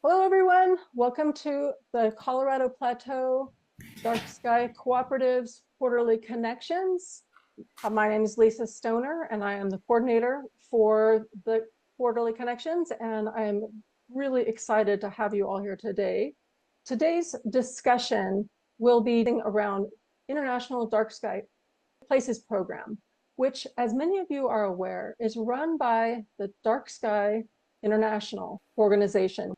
Hello, everyone. Welcome to the Colorado Plateau DarkSky Cooperative's Quarterly Connections. My name is Lisa Stoner, and I am the coordinator for the Quarterly Connections, and I'm really excited to have you all here today. Today's discussion will be around International DarkSky Places program, which, as many of you are aware, is run by the DarkSky International organization.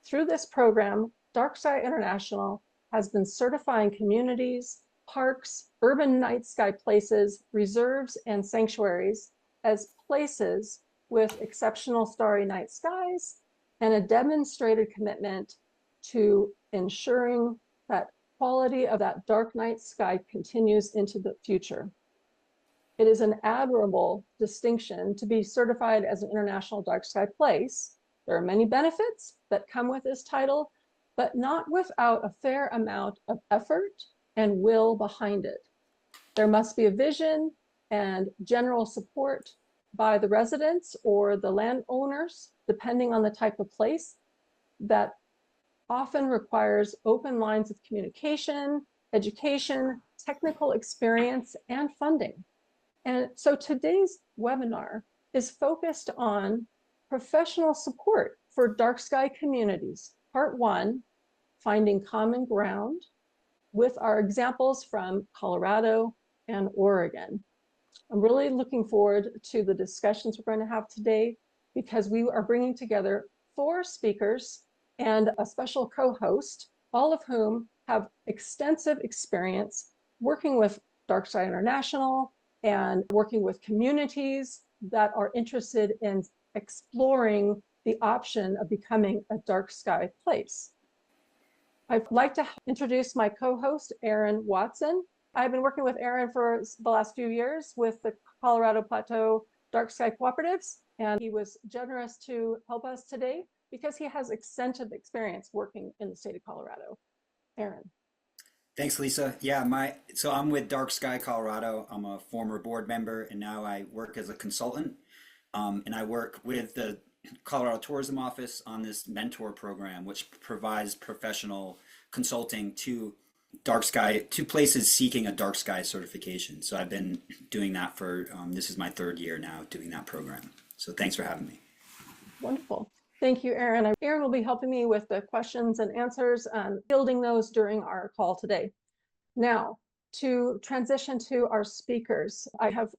Through this program, DarkSky International has been certifying communities, parks, urban night sky places, reserves, and sanctuaries as places with exceptional starry night skies and a demonstrated commitment to ensuring that quality of that dark night sky continues into the future. It is an admirable distinction to be certified as an international dark sky place. There are many benefits that come with this title, but not without a fair amount of effort and will behind it. There must be a vision and general support by the residents or the landowners, depending on the type of place, that often requires open lines of communication, education, technical experience, and funding. And so today's webinar is focused on professional support for dark sky communities. Part 1, finding common ground, with our examples from Colorado and Oregon. I'm really looking forward to the discussions we're going to have today, because we are bringing together 4 speakers and a special co-host, all of whom have extensive experience working with DarkSky International and working with communities that are interested in exploring the option of becoming a dark sky place. I'd like to introduce my co-host, Aaron Watson. I've been working with Aaron for the last few years with the Colorado Plateau Dark Sky Cooperatives, and he was generous to help us today because he has extensive experience working in the state of Colorado. Aaron. Thanks, Lisa. Yeah, so I'm with DarkSky Colorado. I'm a former board member, and now I work as a consultant. And I work with the Colorado Tourism Office on this mentor program, which provides professional consulting to dark sky, to places seeking a dark sky certification. So I've been doing that for, this is my 3rd year now doing that program. So thanks for having me. Wonderful. Thank you, Aaron. Aaron will be helping me with the questions and answers and fielding those during our call today. Now, to transition to our speakers, I have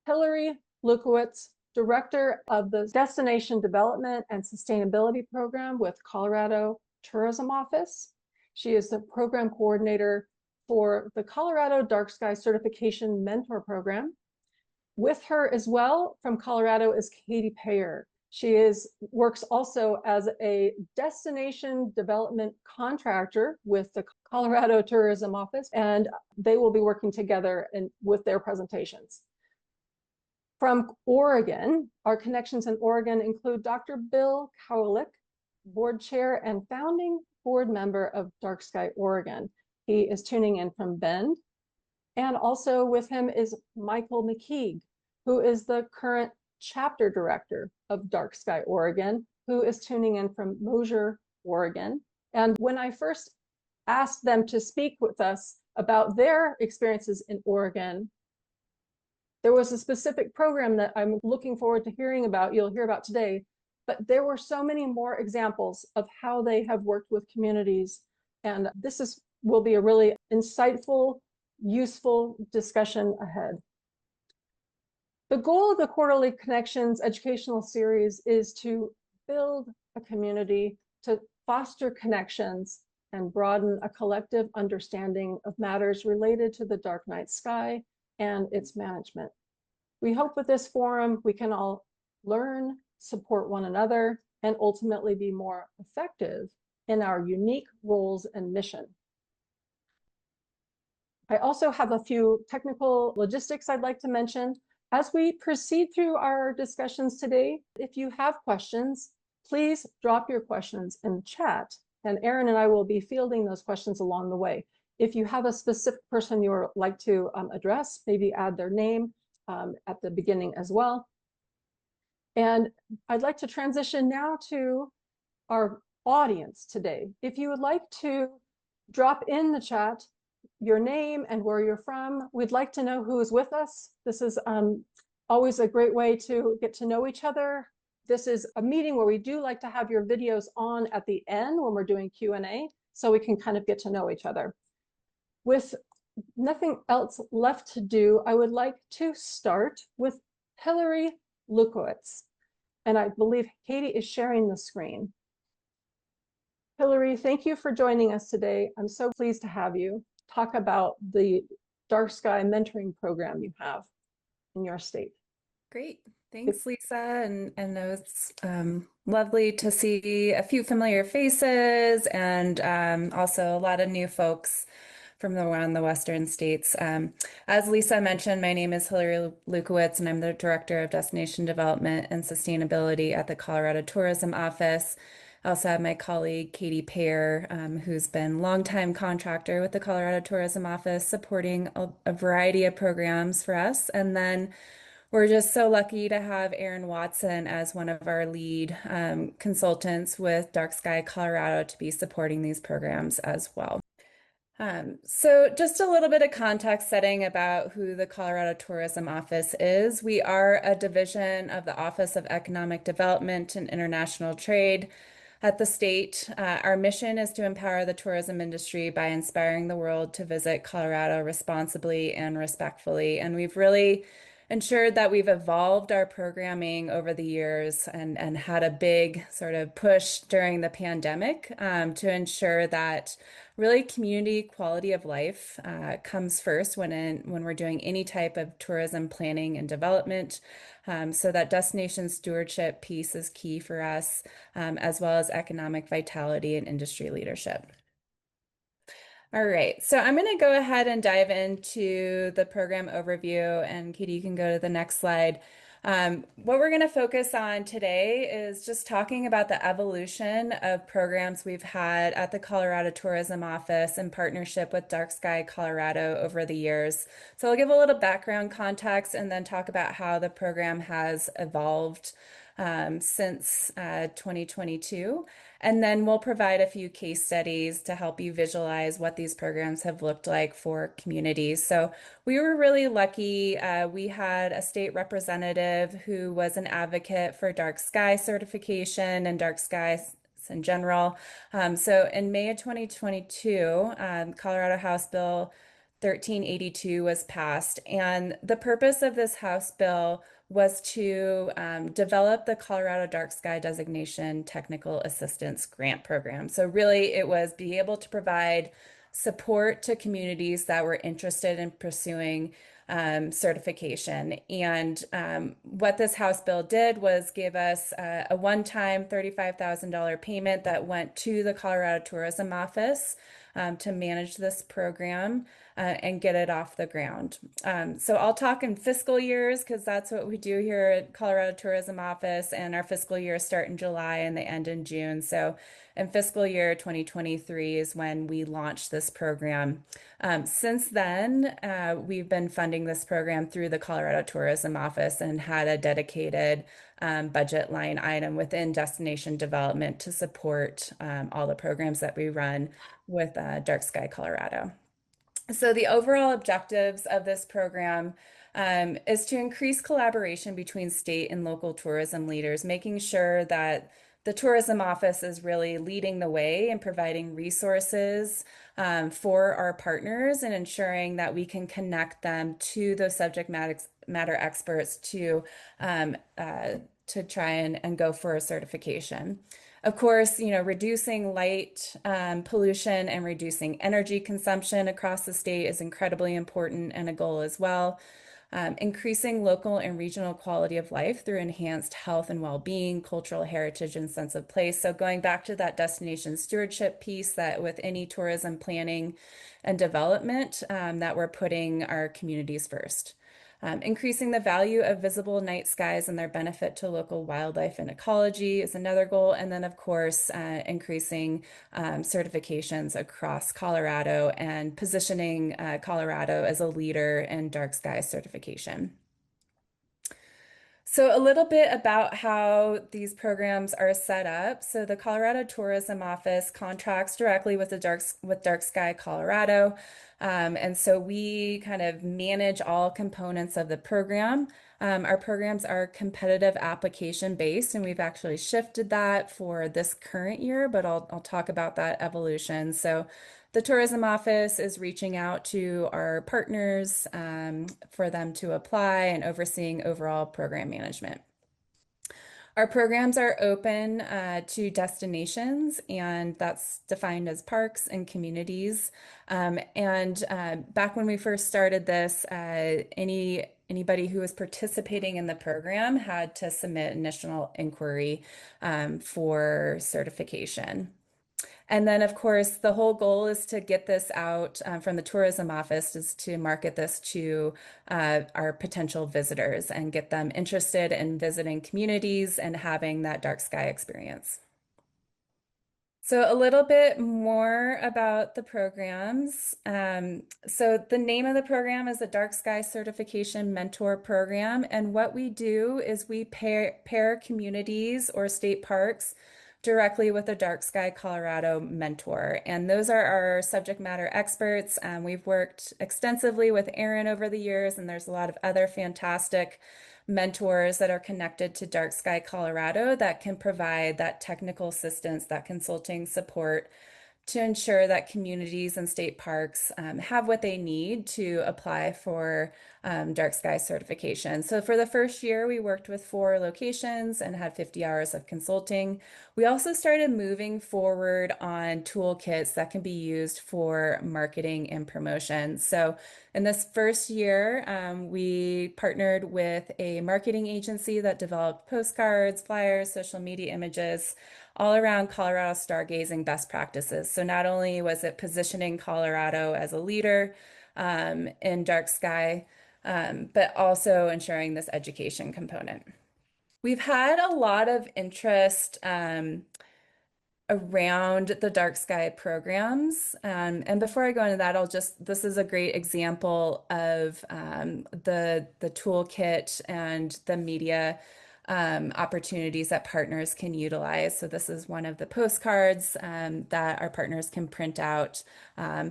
Hilary Lewkowitz, Director of the Destination Development and Sustainability Program with Colorado Tourism Office. She is the program coordinator for the Colorado Dark Sky Certification Mentor Program. With her as well from Colorado is Katie Payer. She works also as a destination development contractor with the Colorado Tourism Office, and they will be working together with their presentations. From Oregon, our connections in Oregon include Dr. Bill Kowalik, board chair and founding board member of DarkSky Oregon. He is tuning in from Bend. And also with him is Michael McKeag, who is the current chapter director of DarkSky Oregon, who is tuning in from Mosier, Oregon. And when I first asked them to speak with us about their experiences in Oregon, there was a specific program that I'm looking forward to hearing about, you'll hear about today, but there were so many more examples of how they have worked with communities. And this will be a really insightful, useful discussion ahead. The goal of the Quarterly Connections educational series is to build a community, to foster connections, and broaden a collective understanding of matters related to the dark night sky and its management. We hope with this forum we can all learn, support one another, and ultimately be more effective in our unique roles and mission. I also have a few technical logistics I'd like to mention. As we proceed through our discussions today, if you have questions, please drop your questions in the chat, and Aaron and I will be fielding those questions along the way. If you have a specific person you would like to address, maybe add their name at the beginning as well. And I'd like to transition now to our audience today. If you would like to drop in the chat your name and where you're from, we'd like to know who is with us. This is always a great way to get to know each other. This is a meeting where we do like to have your videos on at the end when we're doing Q&A, so we can kind of get to know each other. With nothing else left to do, I would like to start with Hilary Lewkowitz. And I believe Katie is sharing the screen. Hilary, thank you for joining us today. I'm so pleased to have you talk about the DarkSky mentoring program you have in your state. Great. Thanks, Lisa. And it's lovely to see a few familiar faces and also a lot of new folks from around the Western states. As Lisa mentioned, my name is Hilary Lewkowitz, and I'm the Director of Destination Development and Sustainability at the Colorado Tourism Office. I also have my colleague, Katie Pear, who's been longtime contractor with the Colorado Tourism Office, supporting a variety of programs for us. And then we're just so lucky to have Aaron Watson as one of our lead consultants with DarkSky Colorado to be supporting these programs as well. So just a little bit of context setting about who the Colorado Tourism Office is. We are a division of the Office of Economic Development and International Trade at the state. Our mission is to empower the tourism industry by inspiring the world to visit Colorado responsibly and respectfully. And we've really ensured that we've evolved our programming over the years and had a big sort of push during the pandemic to ensure that really community quality of life comes first when we're doing any type of tourism planning and development. So that destination stewardship piece is key for us, as well as economic vitality and industry leadership. All right, so I'm going to go ahead and dive into the program overview, and Katie, you can go to the next slide. What we're going to focus on today is just talking about the evolution of programs we've had at the Colorado Tourism Office in partnership with DarkSky Colorado over the years. So I'll give a little background context and then talk about how the program has evolved since 2022. And then we'll provide a few case studies to help you visualize what these programs have looked like for communities. So we were really lucky. We had a state representative who was an advocate for DarkSky certification and DarkSky in general. So in May of 2022, Colorado House Bill 1382 was passed. And the purpose of this House bill was to develop the Colorado DarkSky Designation Technical Assistance Grant Program. So really it was be able to provide support to communities that were interested in pursuing certification. And what this House bill did was give us a one-time $35,000 payment that went to the Colorado Tourism Office to manage this program and get it off the ground. So I'll talk in fiscal years because that's what we do here at Colorado Tourism Office, and our fiscal years start in July and they end in June. So in fiscal year 2023 is when we launched this program. Since then, we've been funding this program through the Colorado Tourism Office and had a dedicated budget line item within destination development to support all the programs that we run with DarkSky Colorado. So the overall objectives of this program is to increase collaboration between state and local tourism leaders, making sure that the tourism office is really leading the way and providing resources for our partners and ensuring that we can connect them to those subject matter experts to try and go for a certification. Of course, reducing light pollution and reducing energy consumption across the state is incredibly important and a goal as well. Increasing local and regional quality of life through enhanced health and well-being, cultural heritage, and sense of place. So going back to that destination stewardship piece, that with any tourism planning and development, that we're putting our communities first. Increasing the value of visible night skies and their benefit to local wildlife and ecology is another goal. And then, of course, increasing certifications across Colorado and positioning Colorado as a leader in DarkSky certification. So a little bit about how these programs are set up. So the Colorado Tourism Office contracts directly with Dark Sky Colorado. And so we kind of manage all components of the program. Our programs are competitive application based, and we've actually shifted that for this current year, but I'll talk about that evolution. So the tourism office is reaching out to our partners for them to apply and overseeing overall program management. Our programs are open to destinations, and that's defined as parks and communities. Back when we first started this, anybody who was participating in the program had to submit initial inquiry for certification. And then, of course, the whole goal is to get this out from the tourism office is to market this to our potential visitors and get them interested in visiting communities and having that dark sky experience. So a little bit more about the programs. So the name of the program is the Dark Sky Certification Mentor Program. And what we do is we pair communities or state parks directly with a Dark Sky Colorado mentor. And those are our subject matter experts. We've worked extensively with Aaron over the years, and there's a lot of other fantastic mentors that are connected to Dark Sky Colorado that can provide that technical assistance, that consulting support to ensure that communities and state parks have what they need to apply for dark sky certification. So for the first year, we worked with 4 locations and had 50 hours of consulting. We also started moving forward on toolkits that can be used for marketing and promotion. So in this first year, we partnered with a marketing agency that developed postcards, flyers, social media images, all around Colorado stargazing best practices. So not only was it positioning Colorado as a leader in dark sky, but also ensuring this education component. We've had a lot of interest around the dark sky programs. And before I go into that, this is a great example of the toolkit and the media opportunities that partners can utilize. So this is one of the postcards that our partners can print out,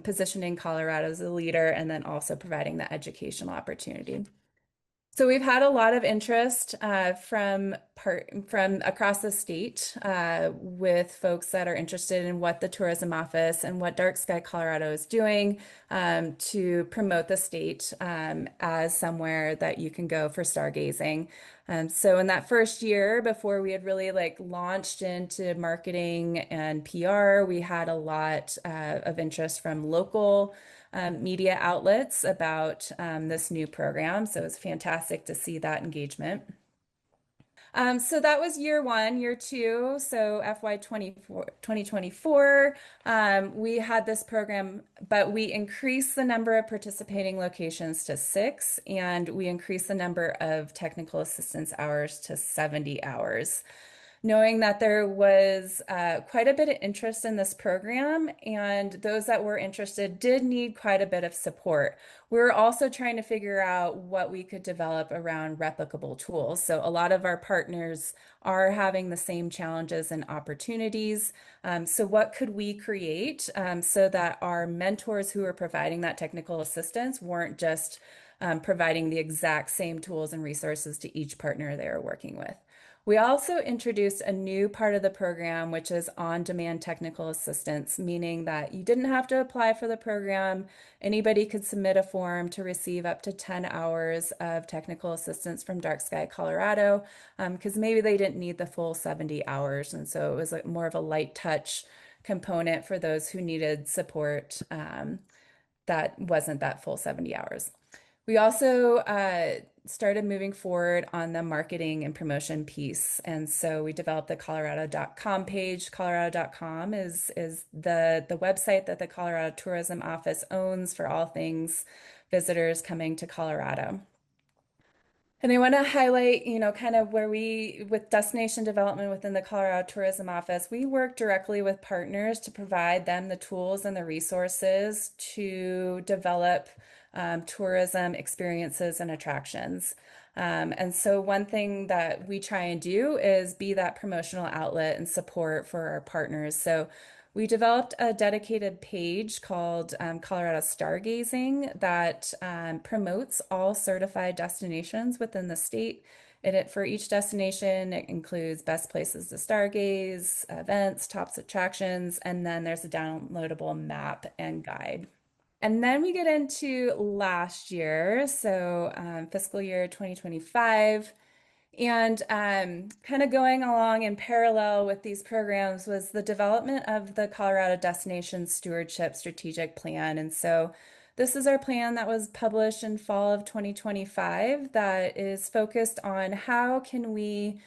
positioning Colorado as a leader and then also providing the educational opportunity. So we've had a lot of interest from across the state with folks that are interested in what the tourism office and what Dark Sky Colorado is doing to promote the state as somewhere that you can go for stargazing. So in that first year, before we had really launched into marketing and PR, we had a lot of interest from local media outlets about this new program. So it's fantastic to see that engagement. So that was year 1. Year 2, so FY 2024, we had this program, but we increased the number of participating locations to 6, and we increased the number of technical assistance hours to 70 hours. Knowing that there was quite a bit of interest in this program, and those that were interested did need quite a bit of support. We were also trying to figure out what we could develop around replicable tools. So a lot of our partners are having the same challenges and opportunities. So what could we create so that our mentors who are providing that technical assistance weren't just providing the exact same tools and resources to each partner they are working with. We also introduced a new part of the program, which is on-demand technical assistance, meaning that you didn't have to apply for the program. Anybody could submit a form to receive up to 10 hours of technical assistance from Dark Sky Colorado, because maybe they didn't need the full 70 hours. And so it was more of a light touch component for those who needed support that wasn't that full 70 hours. We also started moving forward on the marketing and promotion piece. And so we developed the Colorado.com page. Colorado.com is the website that the Colorado Tourism Office owns for all things visitors coming to Colorado. And I want to highlight, kind of where with destination development within the Colorado Tourism Office, we work directly with partners to provide them the tools and the resources to develop tourism experiences and attractions. And so one thing that we try and do is be that promotional outlet and support for our partners. So we developed a dedicated page called Colorado Stargazing that promotes all certified destinations within the state. For each destination, it includes best places to stargaze, events, top attractions, and then there's a downloadable map and guide. And then we get into last year, so fiscal year 2025. And kind of going along in parallel with these programs was the development of the Colorado Destination Stewardship Strategic Plan. And so this is our plan that was published in fall of 2025 that is focused on how can we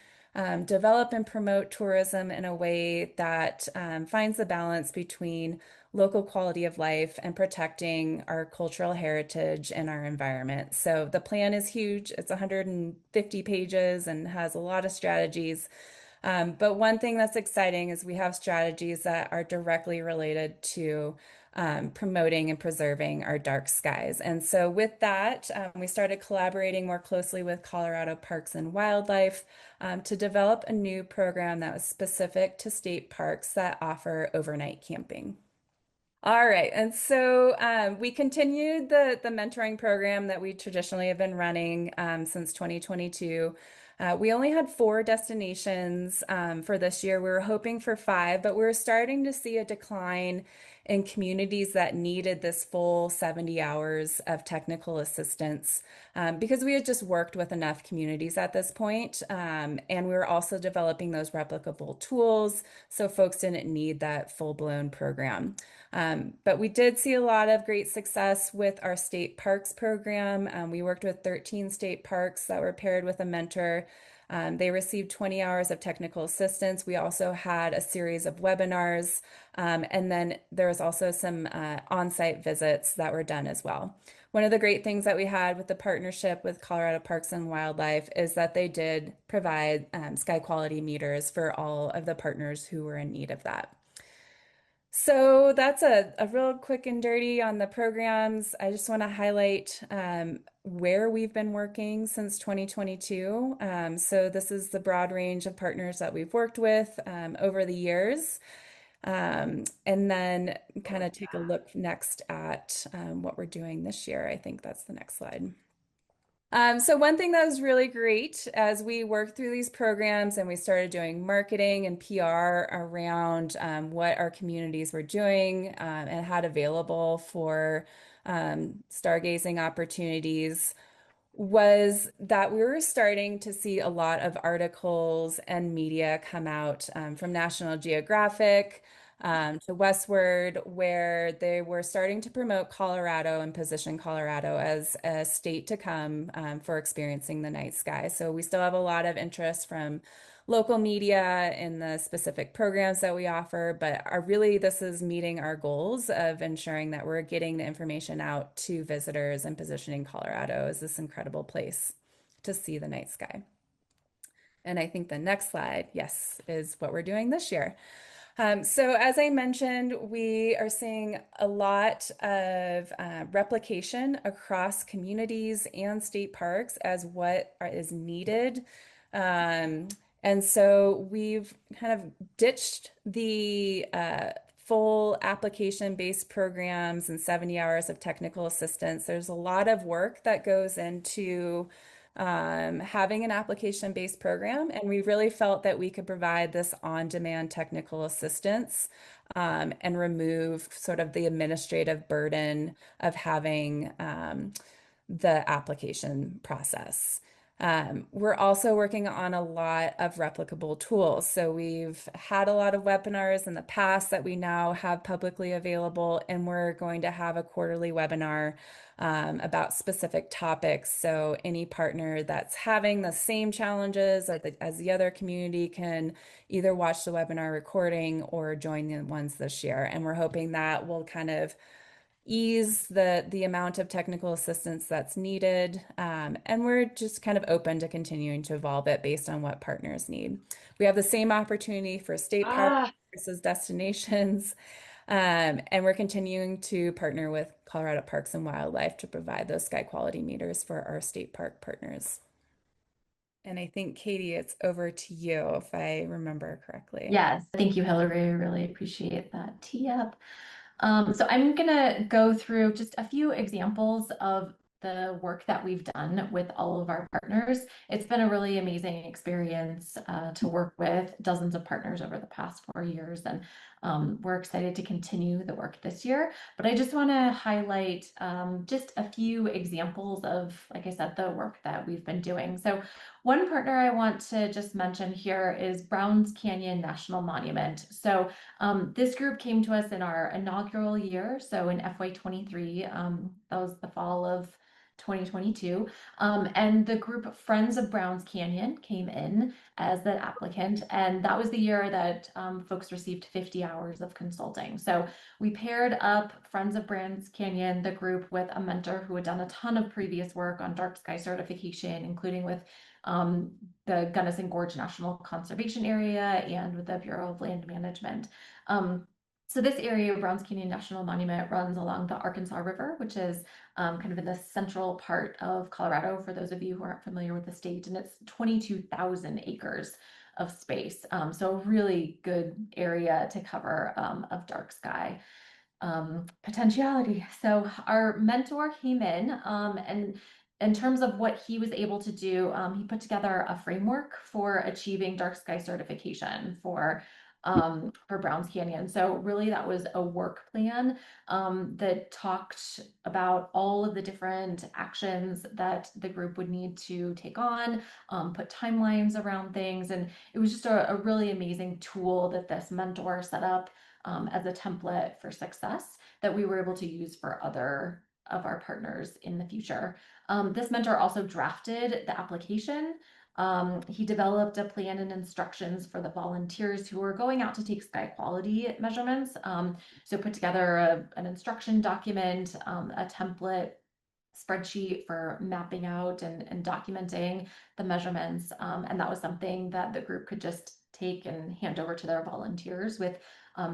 develop and promote tourism in a way that finds the balance between local quality of life and protecting our cultural heritage and our environment. So the plan is huge. It's 150 pages and has a lot of strategies. But one thing that's exciting is we have strategies that are directly related to promoting and preserving our dark skies. And so with that, we started collaborating more closely with Colorado Parks and Wildlife to develop a new program that was specific to state parks that offer overnight camping. All right, and so we continued the mentoring program that we traditionally have been running since 2022. We only had 4 destinations for this year. We were hoping for 5, but we were starting to see a decline in communities that needed this full 70 hours of technical assistance because we had just worked with enough communities at this point. And we were also developing those replicable tools so folks didn't need that full-blown program. But we did see a lot of great success with our state parks program. We worked with 13 state parks that were paired with a mentor. They received 20 hours of technical assistance. We also had a series of webinars, and then there was also some on-site visits that were done as well. One of the great things that we had with the partnership with Colorado Parks and Wildlife is that they did provide sky quality meters for all of the partners who were in need of that. So that's a real quick and dirty on the programs. I just want to highlight where we've been working since 2022. So this is the broad range of partners that we've worked with over the years. And then kind of take a look next at what we're doing this year. I think that's the next slide. So one thing that was really great as we worked through these programs and we started doing marketing and PR around what our communities were doing and had available for stargazing opportunities was that we were starting to see a lot of articles and media come out from National Geographic to Westward, where they were starting to promote Colorado and position Colorado as a state to come for experiencing the night sky. So we still have a lot of interest from local media in the specific programs that we offer, but really this is meeting our goals of ensuring that we're getting the information out to visitors and positioning Colorado as this incredible place to see the night sky. And I think the next slide, yes, is what we're doing this year. So as I mentioned, we are seeing a lot of replication across communities and state parks as what is needed. And so we've kind of ditched the full application-based programs and 70 hours of technical assistance. There's a lot of work that goes into having an application-based program, and we really felt that we could provide this on-demand technical assistance and remove sort of the administrative burden of having the application process. We're also working on a lot of replicable tools. So we've had a lot of webinars in the past that we now have publicly available, and we're going to have a quarterly webinar about specific topics. So any partner that's having the same challenges as the other community can either watch the webinar recording or join the ones this year. And we're hoping that will kind of ease the amount of technical assistance that's needed. And we're just kind of open to continuing to evolve it based on what partners need. We have the same opportunity for state parks versus destinations. And we're continuing to partner with Colorado Parks and Wildlife to provide those sky quality meters for our state park partners. And I think, Katie, it's over to you if I remember correctly. Yes, thank you, Hilary. I really appreciate that tee up. So I'm gonna go through just a few examples of the work that we've done with all of our partners. It's been a really amazing experience to work with dozens of partners over the past 4 years, and we're excited to continue the work this year. But I just want to highlight just a few examples of, like I said, the work that we've been doing. So one partner I want to just mention here is Browns Canyon National Monument. So this group came to us in our inaugural year, so in FY23, that was the fall of 2022, and the group Friends of Browns Canyon came in as the applicant, and that was the year that folks received 50 hours of consulting. So we paired up Friends of Browns Canyon, the group, with a mentor who had done a ton of previous work on DarkSky certification, including with the Gunnison Gorge National Conservation Area and with the Bureau of Land Management. So this area of Browns Canyon National Monument runs along the Arkansas River, which is kind of in the central part of Colorado, for those of you who aren't familiar with the state, and it's 22,000 acres of space. So a really good area to cover of dark sky potentiality. So our mentor came in and in terms of what he was able to do, he put together a framework for achieving dark sky certification for Browns Canyon. So really that was a work plan that talked about all of the different actions that the group would need to take on, put timelines around things. And it was just a really amazing tool that this mentor set up as a template for success that we were able to use for other of our partners in the future. This mentor also drafted the application. He developed a plan and instructions for the volunteers who were going out to take sky quality measurements. So put together an instruction document, a template spreadsheet for mapping out and documenting the measurements. And that was something that the group could just take and hand over to their volunteers with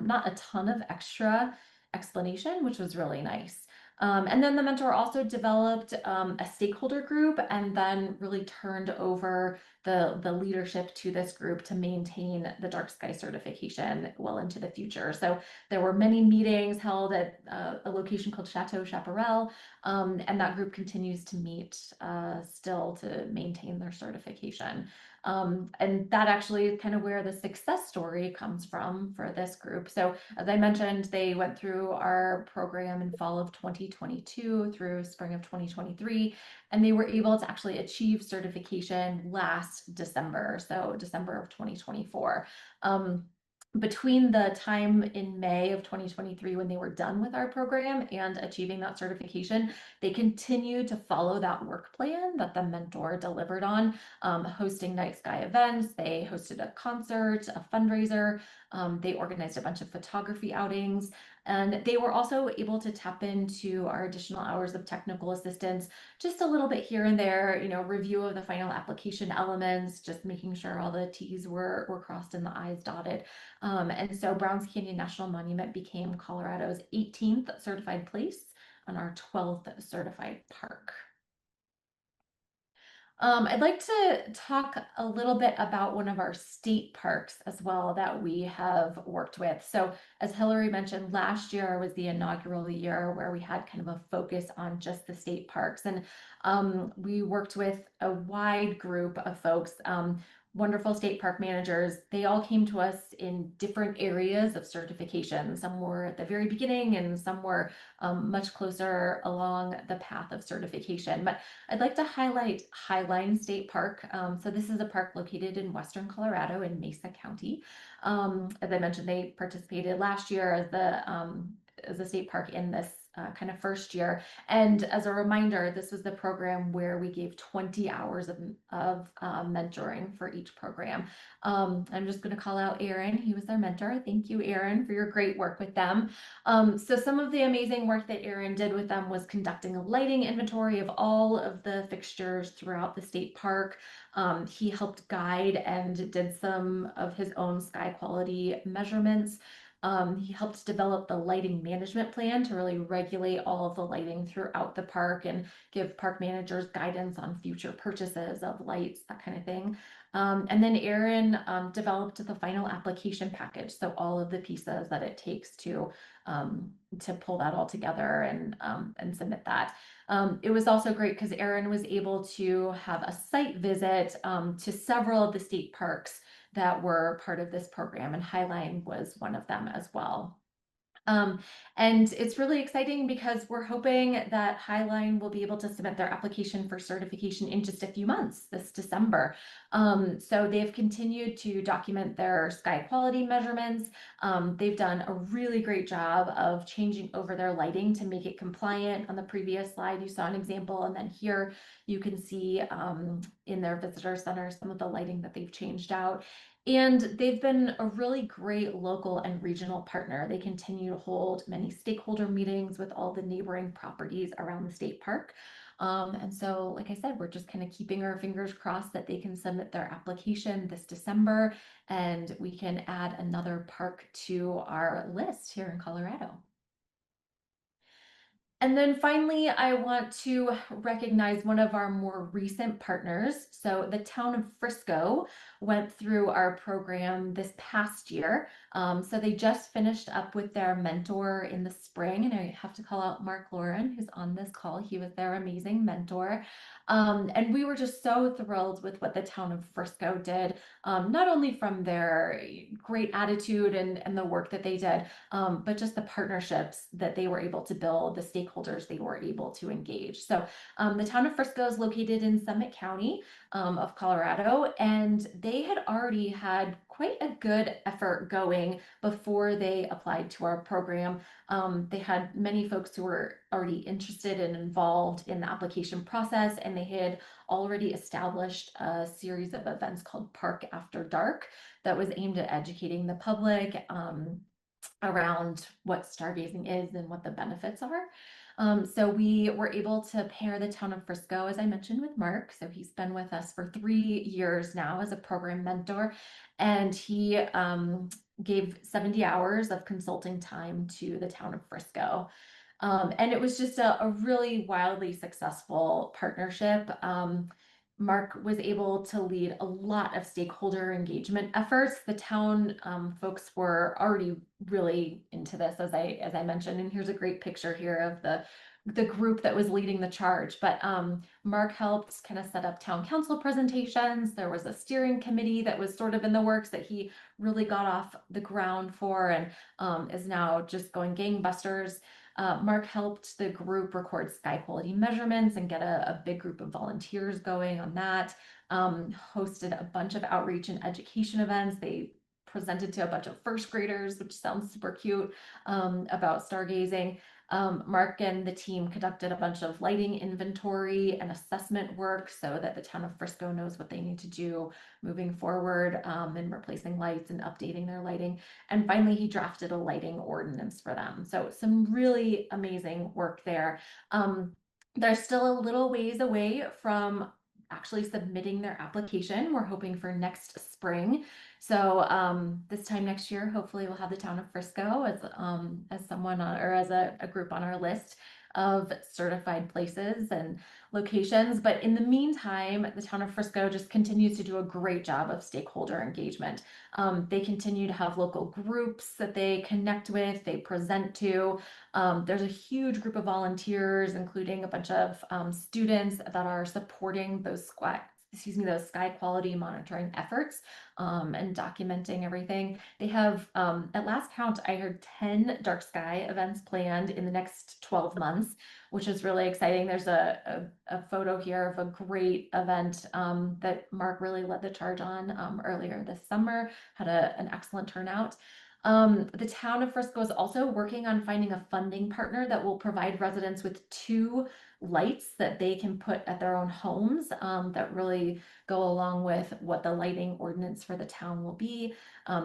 not a ton of extra explanation, which was really nice. And then the mentor also developed a stakeholder group and then really turned over the leadership to this group to maintain the dark sky certification well into the future. So there were many meetings held at a location called Chateau Chaparral, and that group continues to meet still to maintain their certification. And that actually is kind of where the success story comes from for this group. So as I mentioned, they went through our program in fall of 2022 through spring of 2023, and they were able to actually achieve certification last December, so December of 2024. Between the time in May of 2023 when they were done with our program and achieving that certification, they continued to follow that work plan that the mentor delivered on, hosting night sky events. They hosted a concert, a fundraiser. They organized a bunch of photography outings, and they were also able to tap into our additional hours of technical assistance, just a little bit here and there, review of the final application elements, just making sure all the T's were crossed and the I's dotted. And so Browns Canyon National Monument became Colorado's 18th certified place and our 12th certified park. I'd like to talk a little bit about one of our state parks as well that we have worked with. So as Hilary mentioned, last year was the inaugural year where we had kind of a focus on just the state parks. And we worked with a wide group of folks, wonderful state park managers. They all came to us in different areas of certification. Some were at the very beginning and some were much closer along the path of certification. But I'd like to highlight Highline State Park. So this is a park located in western Colorado in Mesa County. As I mentioned, they participated last year as a state park in this kind of first year. And as a reminder, this was the program where we gave 20 hours of mentoring for each program. I'm just going to call out Aaron. He was their mentor. Thank you, Aaron, for your great work with them. So some of the amazing work that Aaron did with them was conducting a lighting inventory of all of the fixtures throughout the state park. He helped guide and did some of his own sky quality measurements. He helped develop the lighting management plan to really regulate all of the lighting throughout the park and give park managers guidance on future purchases of lights, that kind of thing. And then Aaron developed the final application package, so all of the pieces that it takes to pull that all together and submit that. It was also great because Aaron was able to have a site visit to several of the state parks that were part of this program, and Highline was one of them as well. And it's really exciting because we're hoping that Highline will be able to submit their application for certification in just a few months, this December. So they've continued to document their sky quality measurements. They've done a really great job of changing over their lighting to make it compliant. On the previous slide, you saw an example, and then here you can see in their visitor center some of the lighting that they've changed out. And they've been a really great local and regional partner. They continue to hold many stakeholder meetings with all the neighboring properties around the state park. And so, like I said, we're just kind of keeping our fingers crossed that they can submit their application this December and we can add another park to our list here in Colorado. And then finally, I want to recognize one of our more recent partners. So the town of Frisco went through our program this past year. So they just finished up with their mentor in the spring, and I have to call out Mark Lauren, who's on this call. He was their amazing mentor. And we were just so thrilled with what the town of Frisco did, not only from their great attitude and the work that they did, but just the partnerships that they were able to build, the stakeholders they were able to engage. So the town of Frisco is located in Summit County of Colorado, and they had already had quite a good effort going before they applied to our program. They had many folks who were already interested and involved in the application process, and they had already established a series of events called Park After Dark that was aimed at educating the public around what stargazing is and what the benefits are. So we were able to pair the town of Frisco, as I mentioned, with Mark. So he's been with us for 3 years now as a program mentor, and he gave 70 hours of consulting time to the town of Frisco. And it was just a really wildly successful partnership. Mark was able to lead a lot of stakeholder engagement efforts. The town folks were already really into this, as I mentioned, and here's a great picture here of the group that was leading the charge. But Mark helped kind of set up town council presentations. There was a steering committee that was sort of in the works that he really got off the ground for, and is now just going gangbusters. Mark helped the group record sky quality measurements and get a big group of volunteers going on that. Hosted a bunch of outreach and education events. They presented to a bunch of first graders, which sounds super cute, about stargazing. Mark and the team conducted a bunch of lighting inventory and assessment work so that the town of Frisco knows what they need to do moving forward in replacing lights and updating their lighting. And finally, he drafted a lighting ordinance for them. So some really amazing work there. They're still a little ways away from actually submitting their application. We're hoping for next spring. So this time next year, hopefully we'll have the town of Frisco as someone or as a group on our list of certified places and locations. But in the meantime, the town of Frisco just continues to do a great job of stakeholder engagement. They continue to have local groups that they connect with, they present to. There's a huge group of volunteers, including a bunch of students that are supporting those sky quality monitoring efforts and documenting everything. They have, at last count, I heard 10 dark sky events planned in the next 12 months, which is really exciting. There's a photo here of a great event that Mark really led the charge on earlier this summer, had an excellent turnout. The town of Frisco is also working on finding a funding partner that will provide residents with 2 lights that they can put at their own homes that really go along with what the lighting ordinance for the town will be.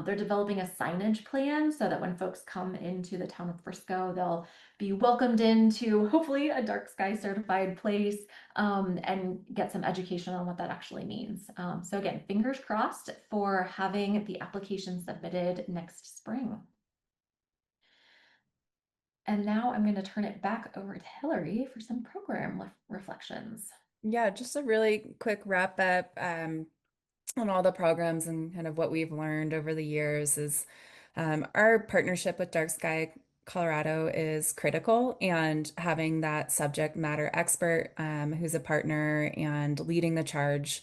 They're developing a signage plan so that when folks come into the town of Frisco, they'll be welcomed into hopefully a dark sky certified place and get some education on what that actually means. So again, fingers crossed for having the application submitted next spring. And now I'm going to turn it back over to Hilary for some program reflections. Yeah, just a really quick wrap up on all the programs and kind of what we've learned over the years is our partnership with DarkSky Colorado is critical, and having that subject matter expert who's a partner and leading the charge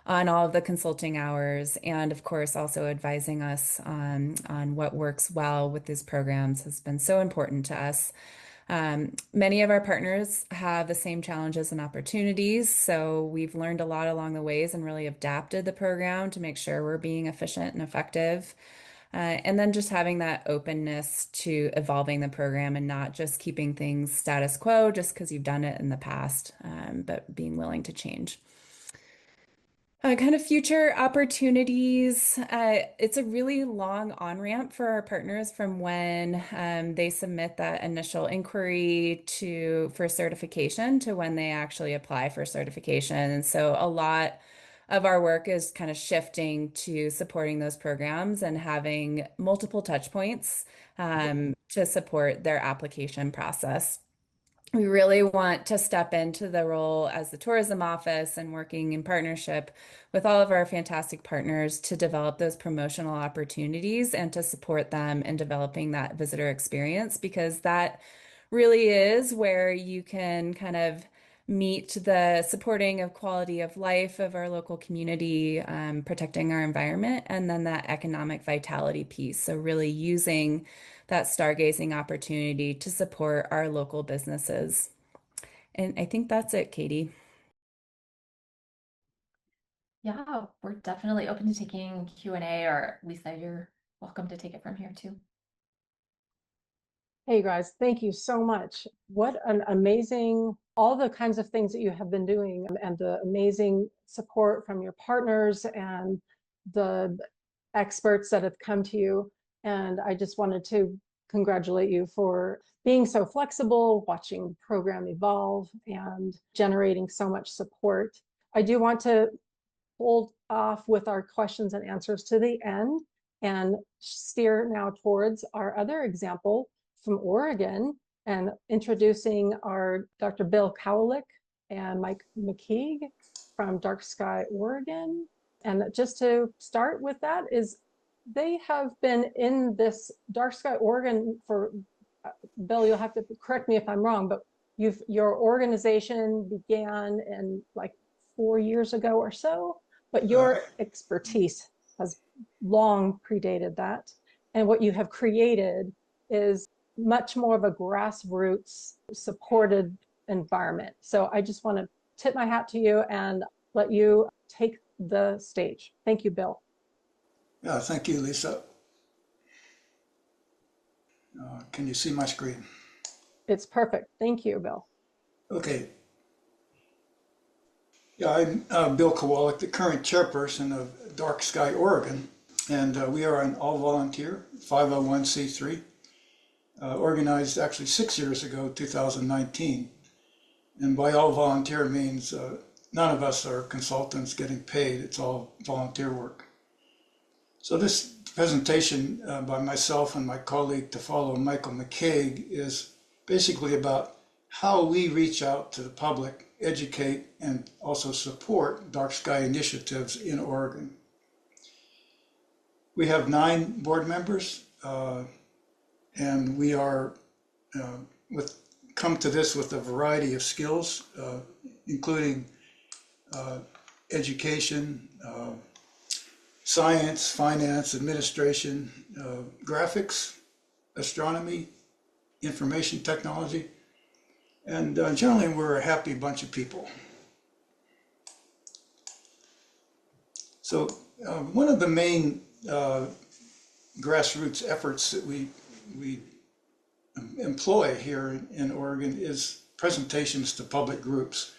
on all of the consulting hours, and of course also advising us on what works well with these programs has been so important to us. Many of our partners have the same challenges and opportunities, so we've learned a lot along the ways and really adapted the program to make sure we're being efficient and effective. And then just having that openness to evolving the program and not just keeping things status quo just because you've done it in the past, but being willing to change. Kind of future opportunities. It's a really long on-ramp for our partners from when they submit that initial inquiry for certification to when they actually apply for certification. And so a lot of our work is kind of shifting to supporting those programs and having multiple touch points to support their application process. We really want to step into the role as the tourism office and working in partnership with all of our fantastic partners to develop those promotional opportunities and to support them in developing that visitor experience, because that really is where you can kind of meet the supporting of quality of life of our local community, protecting our environment, and then that economic vitality piece. So really using that stargazing opportunity to support our local businesses. And I think that's it, Katie. Yeah, we're definitely open to taking Q&A, or Lisa, you're welcome to take it from here too. Hey guys, thank you so much. What an amazing, all the kinds of things that you have been doing and the amazing support from your partners and the experts that have come to you. And I just wanted to congratulate you for being so flexible, watching the program evolve and generating so much support. I do want to hold off with our questions and answers to the end and steer now towards our other example from Oregon and introducing our Dr. Bill Kowalik and Mike McKeag from DarkSky, Oregon. And just to start with that is they have been in this DarkSky, Oregon for, Bill, you'll have to correct me if I'm wrong, but your organization began in like 4 years ago or so, but your expertise has long predated that. And what you have created is much more of a grassroots supported environment. So I just want to tip my hat to you and let you take the stage. Thank you, Bill. Yeah, thank you, Lisa. Can you see my screen? It's perfect. Thank you, Bill. Okay. Yeah, I'm Bill Kowalik, the current chairperson of DarkSky, Oregon, and we are an all-volunteer 501c3, organized actually 6 years ago, 2019. And by all volunteer means none of us are consultants getting paid. It's all volunteer work. So this presentation by myself and my colleague to follow, Michael McKeag, is basically about how we reach out to the public, educate, and also support DarkSky initiatives in Oregon. We have 9 board members, and we are come to this with a variety of skills, including education, science, finance, administration, graphics, astronomy, information technology, and generally we're a happy bunch of people. So one of the main grassroots efforts that we employ here in Oregon is presentations to public groups.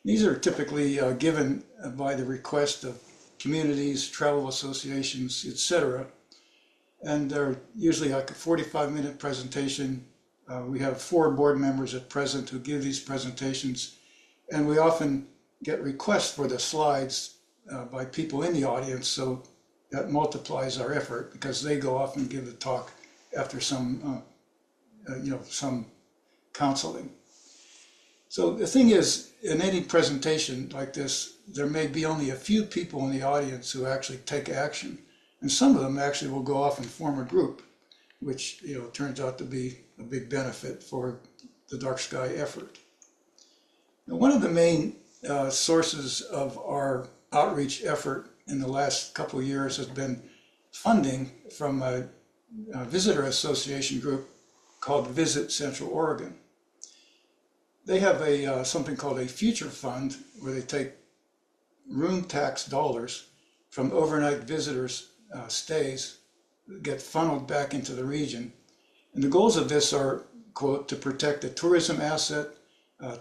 These are typically given by the request of communities, travel associations, etc. And they're usually like a 45-minute presentation. We have 4 board members at present who give these presentations, and we often get requests for the slides by people in the audience, so that multiplies our effort because they go off and give the talk after some some counseling. So the thing is, in any presentation like this, there may be only a few people in the audience who actually take action. And some of them actually will go off and form a group, which turns out to be a big benefit for the Dark Sky effort. Now, one of the main sources of our outreach effort in the last couple of years has been funding from a visitor association group called Visit Central Oregon. They have something called a future fund where they take room tax dollars from overnight visitors' stays, get funneled back into the region. And the goals of this are, quote, to protect the tourism asset,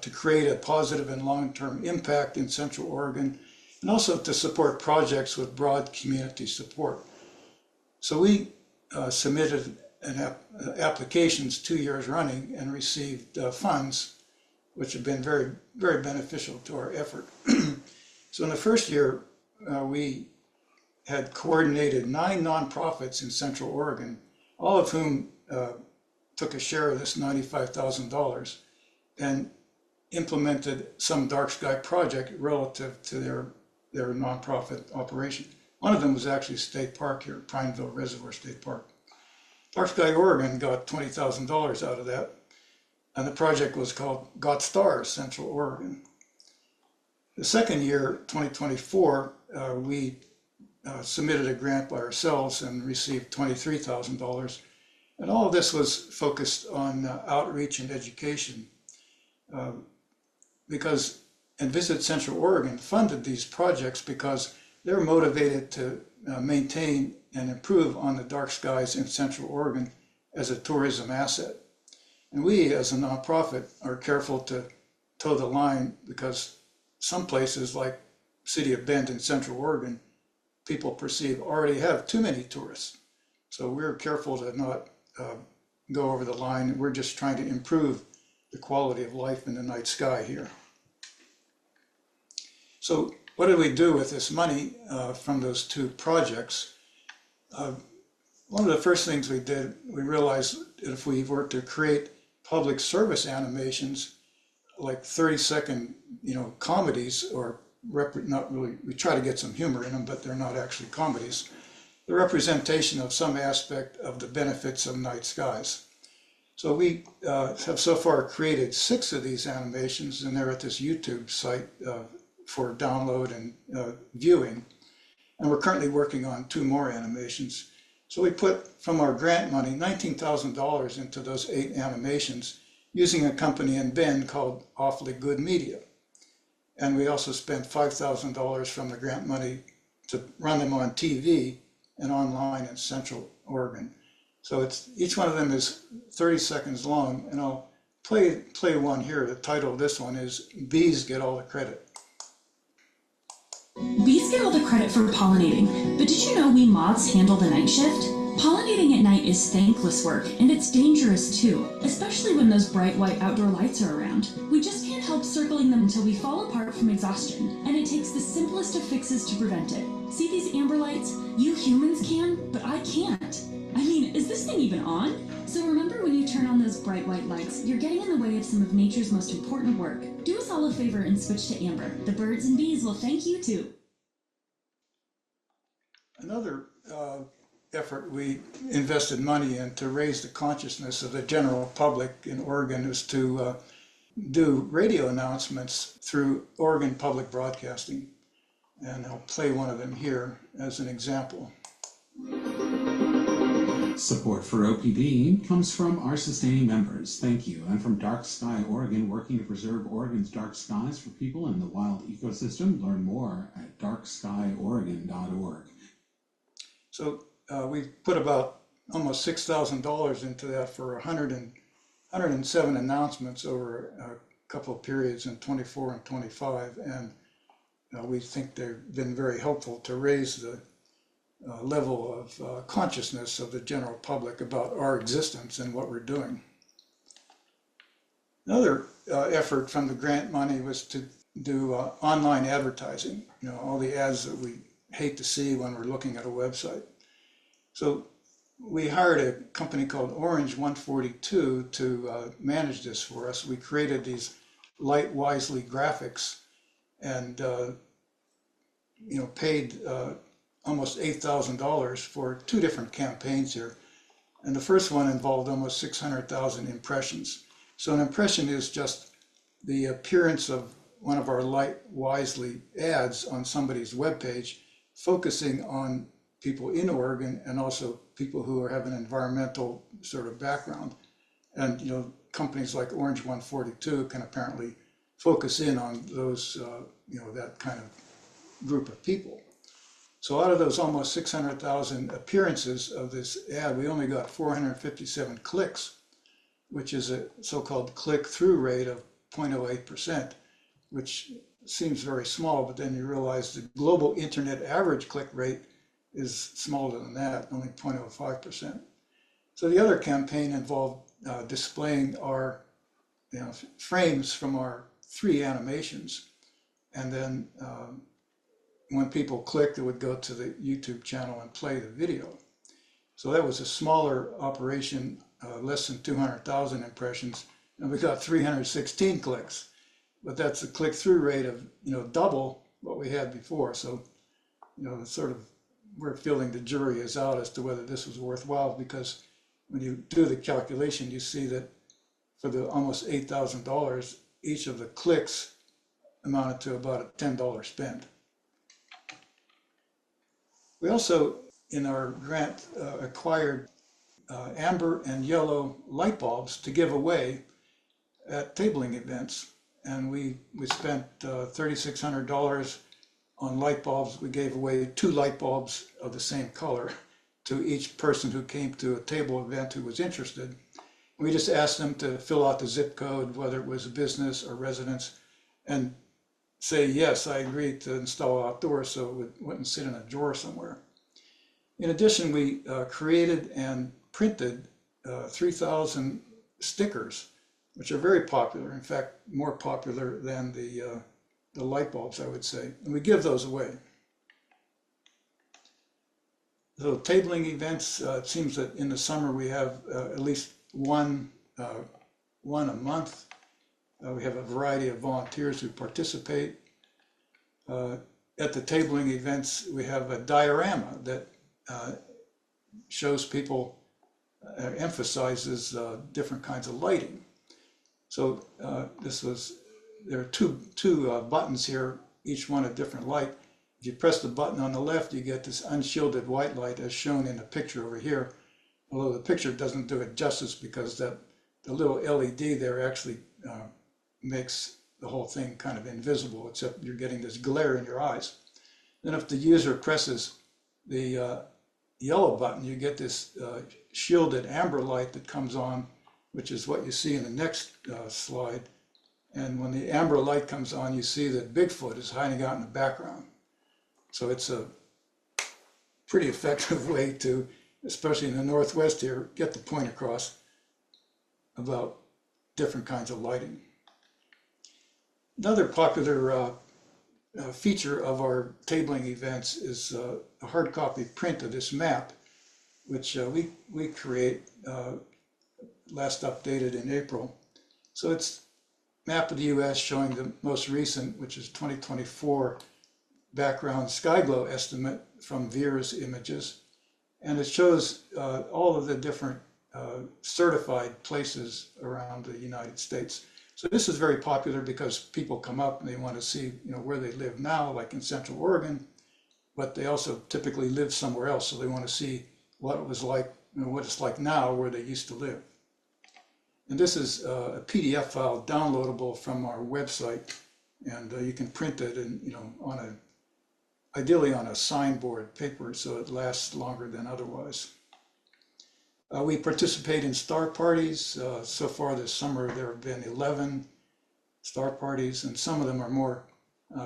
to create a positive and long-term impact in Central Oregon, and also to support projects with broad community support. So we submitted applications 2 years running and received funds, which have been very, very beneficial to our effort. So in the first year, we had coordinated 9 nonprofits in Central Oregon, all of whom took a share of this $95,000 and implemented some Dark Sky project relative to their nonprofit operation. One of them was actually State Park here, Prineville Reservoir State Park. Dark Sky Oregon got $20,000 out of that, and the project was called Got Stars Central Oregon. The second year, 2024, we submitted a grant by ourselves and received $23,000. And all of this was focused on outreach and education and Visit Central Oregon funded these projects because they're motivated to maintain and improve on the dark skies in Central Oregon as a tourism asset. And we, as a nonprofit, are careful to toe the line because some places like City of Bend in Central Oregon, people perceive already have too many tourists. So we're careful to not go over the line. We're just trying to improve the quality of life in the night sky here. So what did we do with this money from those 2 projects? One of the first things we did, we realized that if we were to create public service animations, like 30-second, comedies, or not really, we try to get some humor in them, but they're not actually comedies, the representation of some aspect of the benefits of night skies. So we have so far created 6 of these animations, and they're at this YouTube site for download and viewing. And we're currently working on 2 more animations. So we put, from our grant money, $19,000 into those 8 animations using a company in Bend called Awfully Good Media. And we also spent $5,000 from the grant money to run them on TV and online in Central Oregon. So each one of them is 30 seconds long, and I'll play one here. The title of this one is Bees Get All the Credit. Bees get all the credit for pollinating, but did you know we moths handle the night shift? Pollinating at night is thankless work, and it's dangerous too, especially when those bright white outdoor lights are around. We just can't help circling them until we fall apart from exhaustion, and it takes the simplest of fixes to prevent it. See these amber lights? You humans can, but I can't. I mean, is this thing even on? So remember, when you turn on those bright white lights, you're getting in the way of some of nature's most important work. Do us all a favor and switch to amber. The birds and bees will thank you too. Another effort we invested money in to raise the consciousness of the general public in Oregon is to do radio announcements through Oregon Public Broadcasting. And I'll play one of them here as an example. Support for OPB comes from our sustaining members. Thank you. And from Dark Sky Oregon, working to preserve Oregon's dark skies for people in the wild ecosystem. Learn more at darkskyoregon.org. So we put about almost $6,000 into that for 107 announcements over a couple of periods in 24 and 25. And we think they've been very helpful to raise the level of consciousness of the general public about our existence and what we're doing. Another effort from the grant money was to do online advertising, all the ads that we hate to see when we're looking at a website. So we hired a company called Orange 142 to manage this for us. We created these Light Wisely graphics and paid almost $8,000 for 2 different campaigns here. And the first one involved almost 600,000 impressions. So an impression is just the appearance of one of our Light Wisely ads on somebody's webpage, focusing on people in Oregon and also people who have an environmental sort of background. And companies like Orange 142 can apparently focus in on those, that kind of group of people. So out of those almost 600,000 appearances of this ad, we only got 457 clicks, which is a so-called click-through rate of 0.08%, which seems very small, but then you realize the global internet average click rate is smaller than that, only 0.05%. So the other campaign involved displaying our frames from our 3 animations, and then when people clicked, it would go to the YouTube channel and play the video. So that was a smaller operation, less than 200,000 impressions, and we got 316 clicks. But that's a click-through rate of double what we had before. So sort of we're feeling the jury is out as to whether this was worthwhile, because when you do the calculation, you see that for the almost $8,000, each of the clicks amounted to about a $10 spend. We also, in our grant, acquired amber and yellow light bulbs to give away at tabling events. And we spent $3,600 on light bulbs. We gave away 2 light bulbs of the same color to each person who came to a table event who was interested. We just asked them to fill out the zip code, whether it was a business or residence, and say, yes, I agree to install outdoors so it wouldn't sit in a drawer somewhere. In addition, we created and printed 3,000 stickers, which are very popular. In fact, more popular than the light bulbs, I would say. And we give those away. So tabling events, it seems that in the summer we have at least one a month. We have a variety of volunteers who participate. At the tabling events, we have a diorama that shows people, emphasizes different kinds of lighting. So there are two buttons here, each one a different light. If you press the button on the left, you get this unshielded white light as shown in the picture over here. Although the picture doesn't do it justice, because the little LED there actually makes the whole thing kind of invisible, except you're getting this glare in your eyes. Then if the user presses the yellow button, you get this shielded amber light that comes on, which is what you see in the next slide. And when the amber light comes on, you see that Bigfoot is hiding out in the background. So it's a pretty effective way to, especially in the Northwest here, get the point across about different kinds of lighting. Another popular feature of our tabling events is a hard copy print of this map, which we create, last updated in April. So it's a map of the US showing the most recent, which is 2024 background sky glow estimate from VIIRS images. And it shows all of the different certified places around the United States. So this is very popular because people come up and they want to see, where they live now, like in Central Oregon, but they also typically live somewhere else. So they want to see what it was like, what it's like now where they used to live. And this is a PDF file downloadable from our website, and you can print it and, ideally on a signboard paper so it lasts longer than otherwise. We participate in star parties. So far this summer, there have been 11 star parties, and some of them are more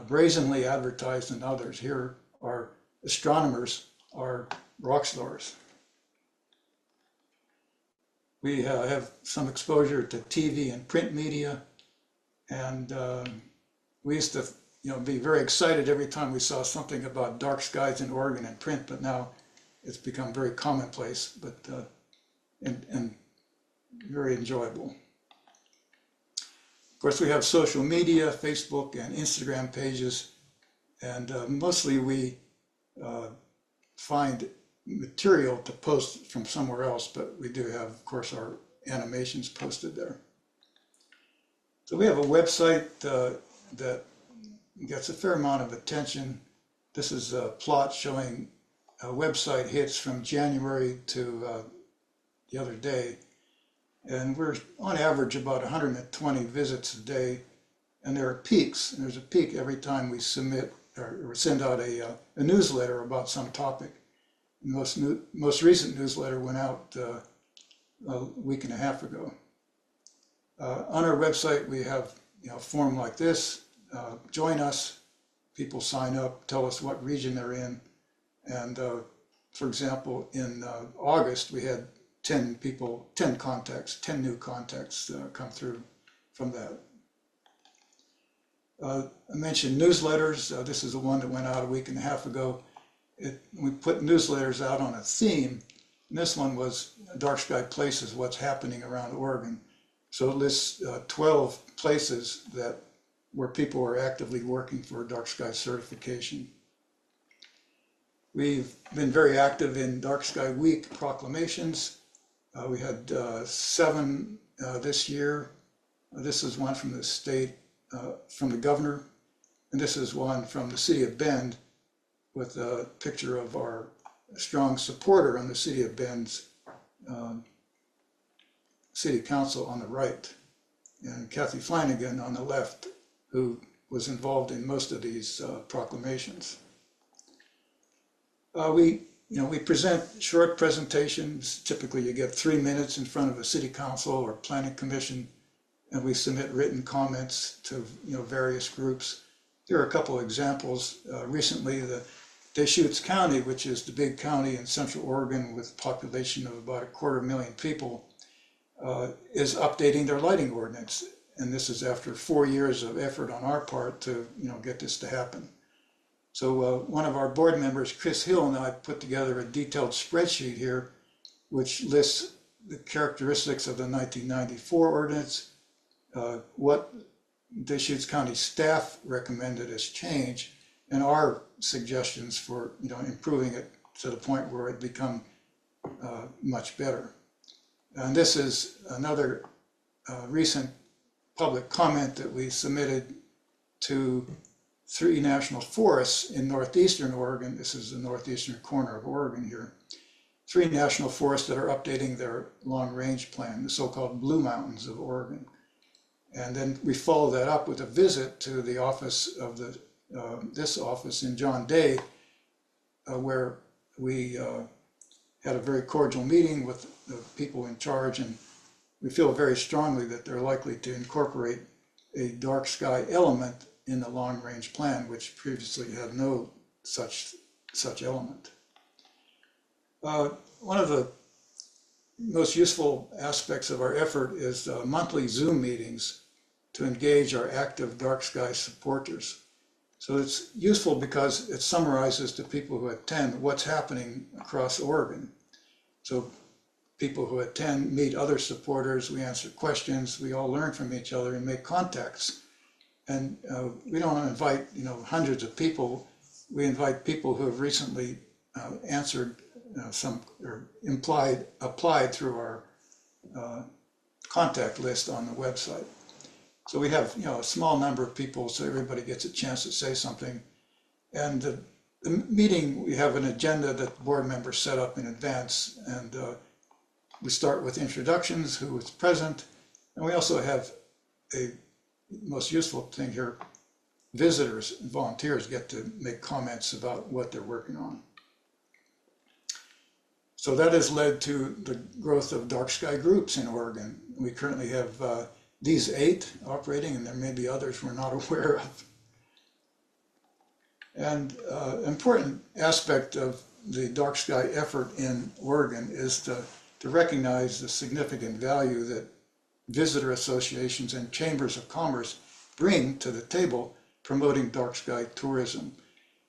brazenly advertised than others. Here, our astronomers are rock stars. We have some exposure to TV and print media, and we used to be very excited every time we saw something about dark skies in Oregon in print, but now it's become very commonplace, but and very enjoyable. Of course, we have social media, Facebook and Instagram pages, and mostly we find material to post from somewhere else, but we do have, of course, our animations posted there. So we have a website that gets a fair amount of attention. This is a plot showing website hits from January to the other day. And we're on average about 120 visits a day. And there are peaks. And there's a peak every time we submit or send out a newsletter about some topic. The most recent newsletter went out a week and a half ago. On our website, we have a form like this. Join us. People sign up, tell us what region they're in. And for example, in August, we had 10 contacts, 10 new contacts come through from that. I mentioned newsletters. This is the one that went out a week and a half ago. We put newsletters out on a theme. And this one was Dark Sky Places, what's happening around Oregon. So it lists 12 places where people are actively working for Dark Sky certification. We've been very active in Dark Sky Week proclamations. We had 7 this year. This is one from the state, from the governor, and this is one from the city of Bend with a picture of our strong supporter on the city of Bend's city council on the right, and Kathy Flanagan on the left, who was involved in most of these proclamations. We present short presentations. Typically, you get 3 minutes in front of a city council or planning commission, and we submit written comments to various groups. Here are a couple of examples. Recently, the Deschutes County, which is the big county in Central Oregon with a population of about 250,000 people, is updating their lighting ordinance. And this is after 4 years of effort on our part to get this to happen. So one of our board members, Chris Hill, and I put together a detailed spreadsheet here, which lists the characteristics of the 1994 ordinance, what Deschutes County staff recommended as change, and our suggestions for improving it to the point where it become much better. And this is another recent public comment that we submitted to 3 national forests in northeastern Oregon. This is the northeastern corner of Oregon here. 3 national forests that are updating their long-range plan, the so-called Blue Mountains of Oregon. And then we follow that up with a visit to the office of this office in John Day, where we had a very cordial meeting with the people in charge, and we feel very strongly that they're likely to incorporate a dark sky element in the long-range plan, which previously had no such element. One of the most useful aspects of our effort is monthly Zoom meetings to engage our active dark sky supporters. So it's useful because it summarizes to people who attend what's happening across Oregon. So people who attend meet other supporters, we answer questions, we all learn from each other and make contacts. And we don't invite hundreds of people. We invite people who have recently answered some or applied through our contact list on the website. So we have a small number of people, so everybody gets a chance to say something. And the meeting, we have an agenda that the board members set up in advance, and we start with introductions, who is present, and we also have a most useful thing here: visitors and volunteers get to make comments about what they're working on. So that has led to the growth of dark sky groups in Oregon. We currently have these 8 operating, and there may be others we're not aware of. And an important aspect of the dark sky effort in Oregon is to recognize the significant value that visitor associations and chambers of commerce bring to the table promoting dark sky tourism.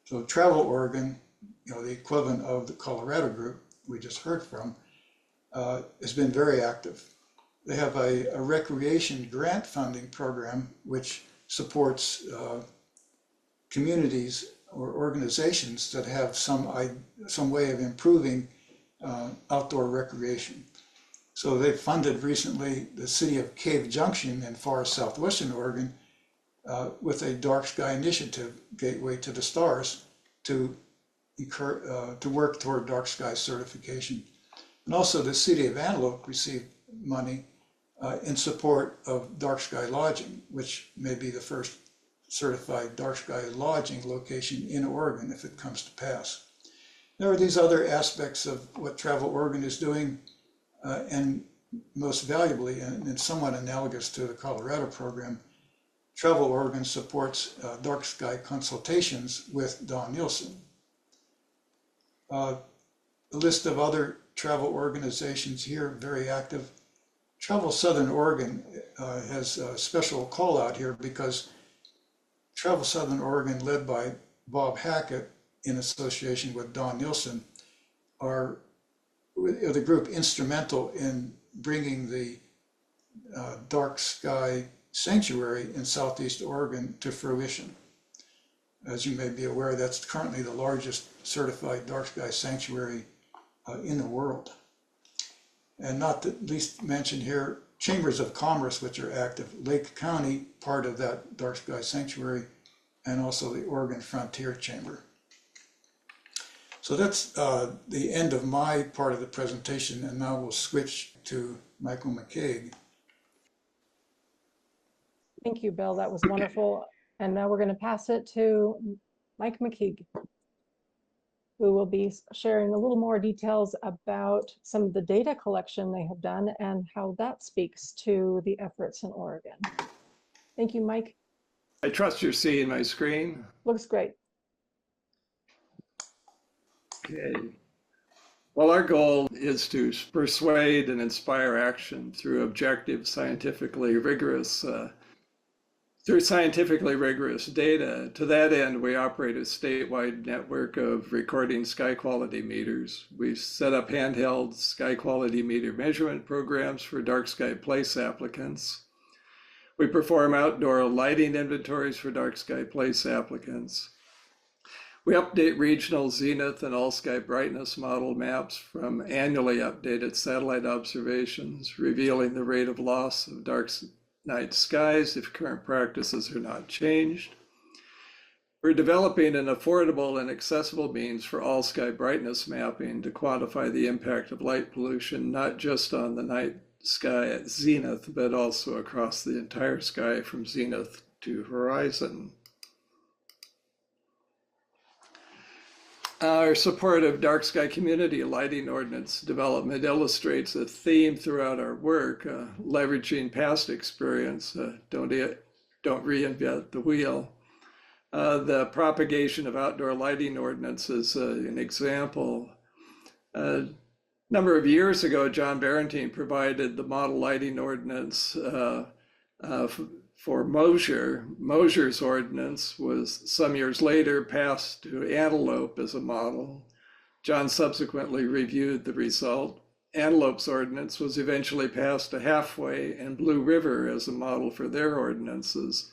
So Travel Oregon the equivalent of the Colorado group we just heard from, has been very active. They have a recreation grant funding program which supports communities or organizations that have some way of improving outdoor recreation. So they funded recently the city of Cave Junction in far southwestern Oregon with a Dark Sky initiative, Gateway to the Stars, to work toward Dark Sky certification. And also the city of Antelope received money in support of Dark Sky Lodging, which may be the first certified Dark Sky Lodging location in Oregon if it comes to pass. There are these other aspects of what Travel Oregon is doing, and most valuably, and somewhat analogous to the Colorado program, Travel Oregon supports Dark Sky consultations with Don Nielsen. A list of other travel organizations here, very active. Travel Southern Oregon has a special call out here because Travel Southern Oregon, led by Bob Hackett in association with Don Nielsen, are the group instrumental in bringing the Dark Sky Sanctuary in Southeast Oregon to fruition. As you may be aware, that's currently the largest certified Dark Sky Sanctuary in the world. And not the least mentioned here, chambers of commerce, which are active. Lake County, part of that Dark Sky Sanctuary, and also the Oregon Frontier Chamber. So that's the end of my part of the presentation, and now we'll switch to Michael McKeag. Thank you, Bill. That was wonderful. And now we're going to pass it to Mike McKeag, who will be sharing a little more details about some of the data collection they have done and how that speaks to the efforts in Oregon. Thank you, Mike. I trust you're seeing my screen. Looks great. Okay. Well, our goal is to persuade and inspire action through objective, scientifically rigorous data. To that end, we operate a statewide network of recording sky quality meters. We set up handheld sky quality meter measurement programs for dark sky place applicants. We perform outdoor lighting inventories for dark sky place applicants. We update regional zenith and all sky brightness model maps from annually updated satellite observations, revealing the rate of loss of dark night skies if current practices are not changed. We're developing an affordable and accessible means for all sky brightness mapping to quantify the impact of light pollution, not just on the night sky at zenith, but also across the entire sky from zenith to horizon. Our support of dark sky community lighting ordinance development illustrates a theme throughout our work, leveraging past experience, don't reinvent the wheel. The propagation of outdoor lighting ordinance is an example. A number of years ago, John Barentine provided the model lighting ordinance for Mosier. Mosier's ordinance was some years later passed to Antelope as a model. John subsequently reviewed the result. Antelope's ordinance was eventually passed to Halfway and Blue River as a model for their ordinances.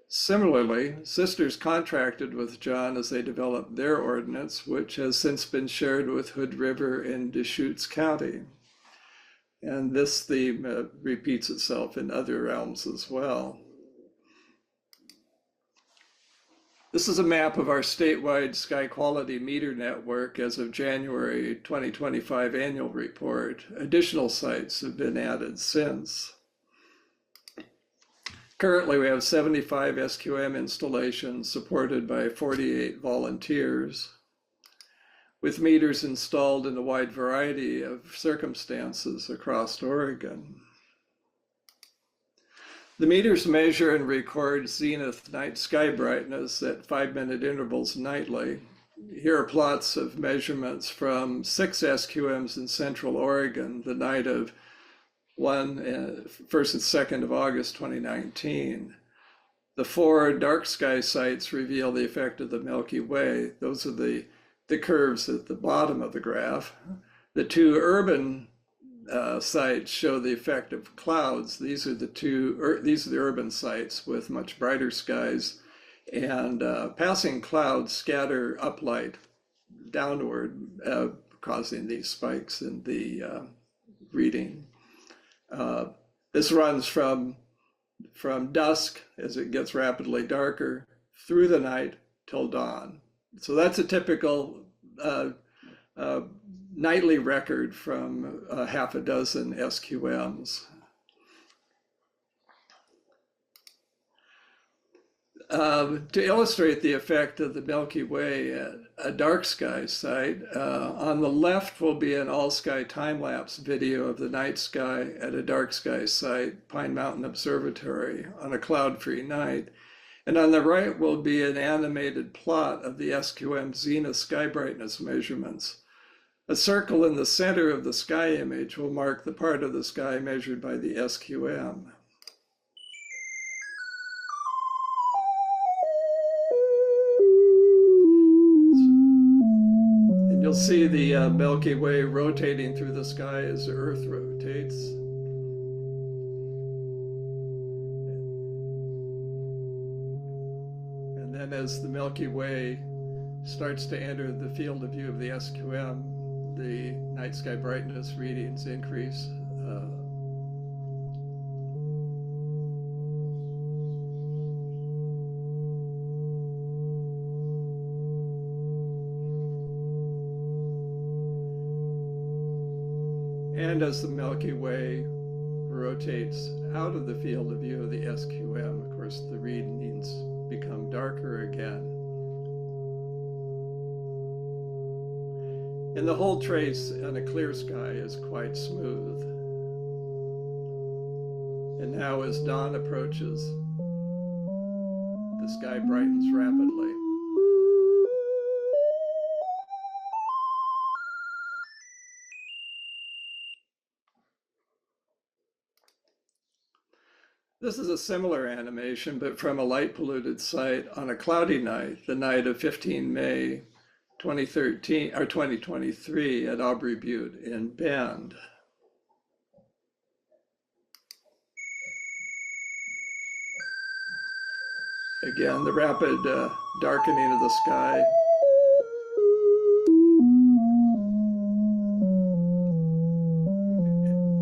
Similarly, Sisters contracted with John as they developed their ordinance, which has since been shared with Hood River in Deschutes County. And this theme repeats itself in other realms as well. This is a map of our statewide sky quality meter network as of January 2025 annual report. Additional sites have been added since. Currently, we have 75 SQM installations supported by 48 volunteers, with meters installed in a wide variety of circumstances across Oregon. The meters measure and record zenith night sky brightness at 5-minute intervals nightly. Here are plots of measurements from 6 SQMs in Central Oregon, the night of 1st and 2nd of August 2019. The 4 dark sky sites reveal the effect of the Milky Way. Those are the the curves at the bottom of the graph. The two urban sites show the effect of clouds. These are the urban sites with much brighter skies, and passing clouds scatter uplight downward, causing these spikes in the reading. This runs from dusk as it gets rapidly darker through the night till dawn. So that's a typical nightly record from half a dozen SQMs. To illustrate the effect of the Milky Way at a dark sky site, on the left will be an all-sky time-lapse video of the night sky at a dark sky site, Pine Mountain Observatory, on a cloud-free night. And on the right will be an animated plot of the SQM zenith sky brightness measurements. A circle in the center of the sky image will mark the part of the sky measured by the SQM. And you'll see the Milky Way rotating through the sky as the Earth rotates. And then as the Milky Way starts to enter the field of view of the SQM, the night sky brightness readings increase. And as the Milky Way rotates out of the field of view of the SQM, of course, the readings become darker again. And the whole trace on a clear sky is quite smooth. And now as dawn approaches, the sky brightens rapidly. This is a similar animation, but from a light polluted site on a cloudy night, the night of 15 May 2023 at Aubrey Butte in Bend. Again, the rapid darkening of the sky.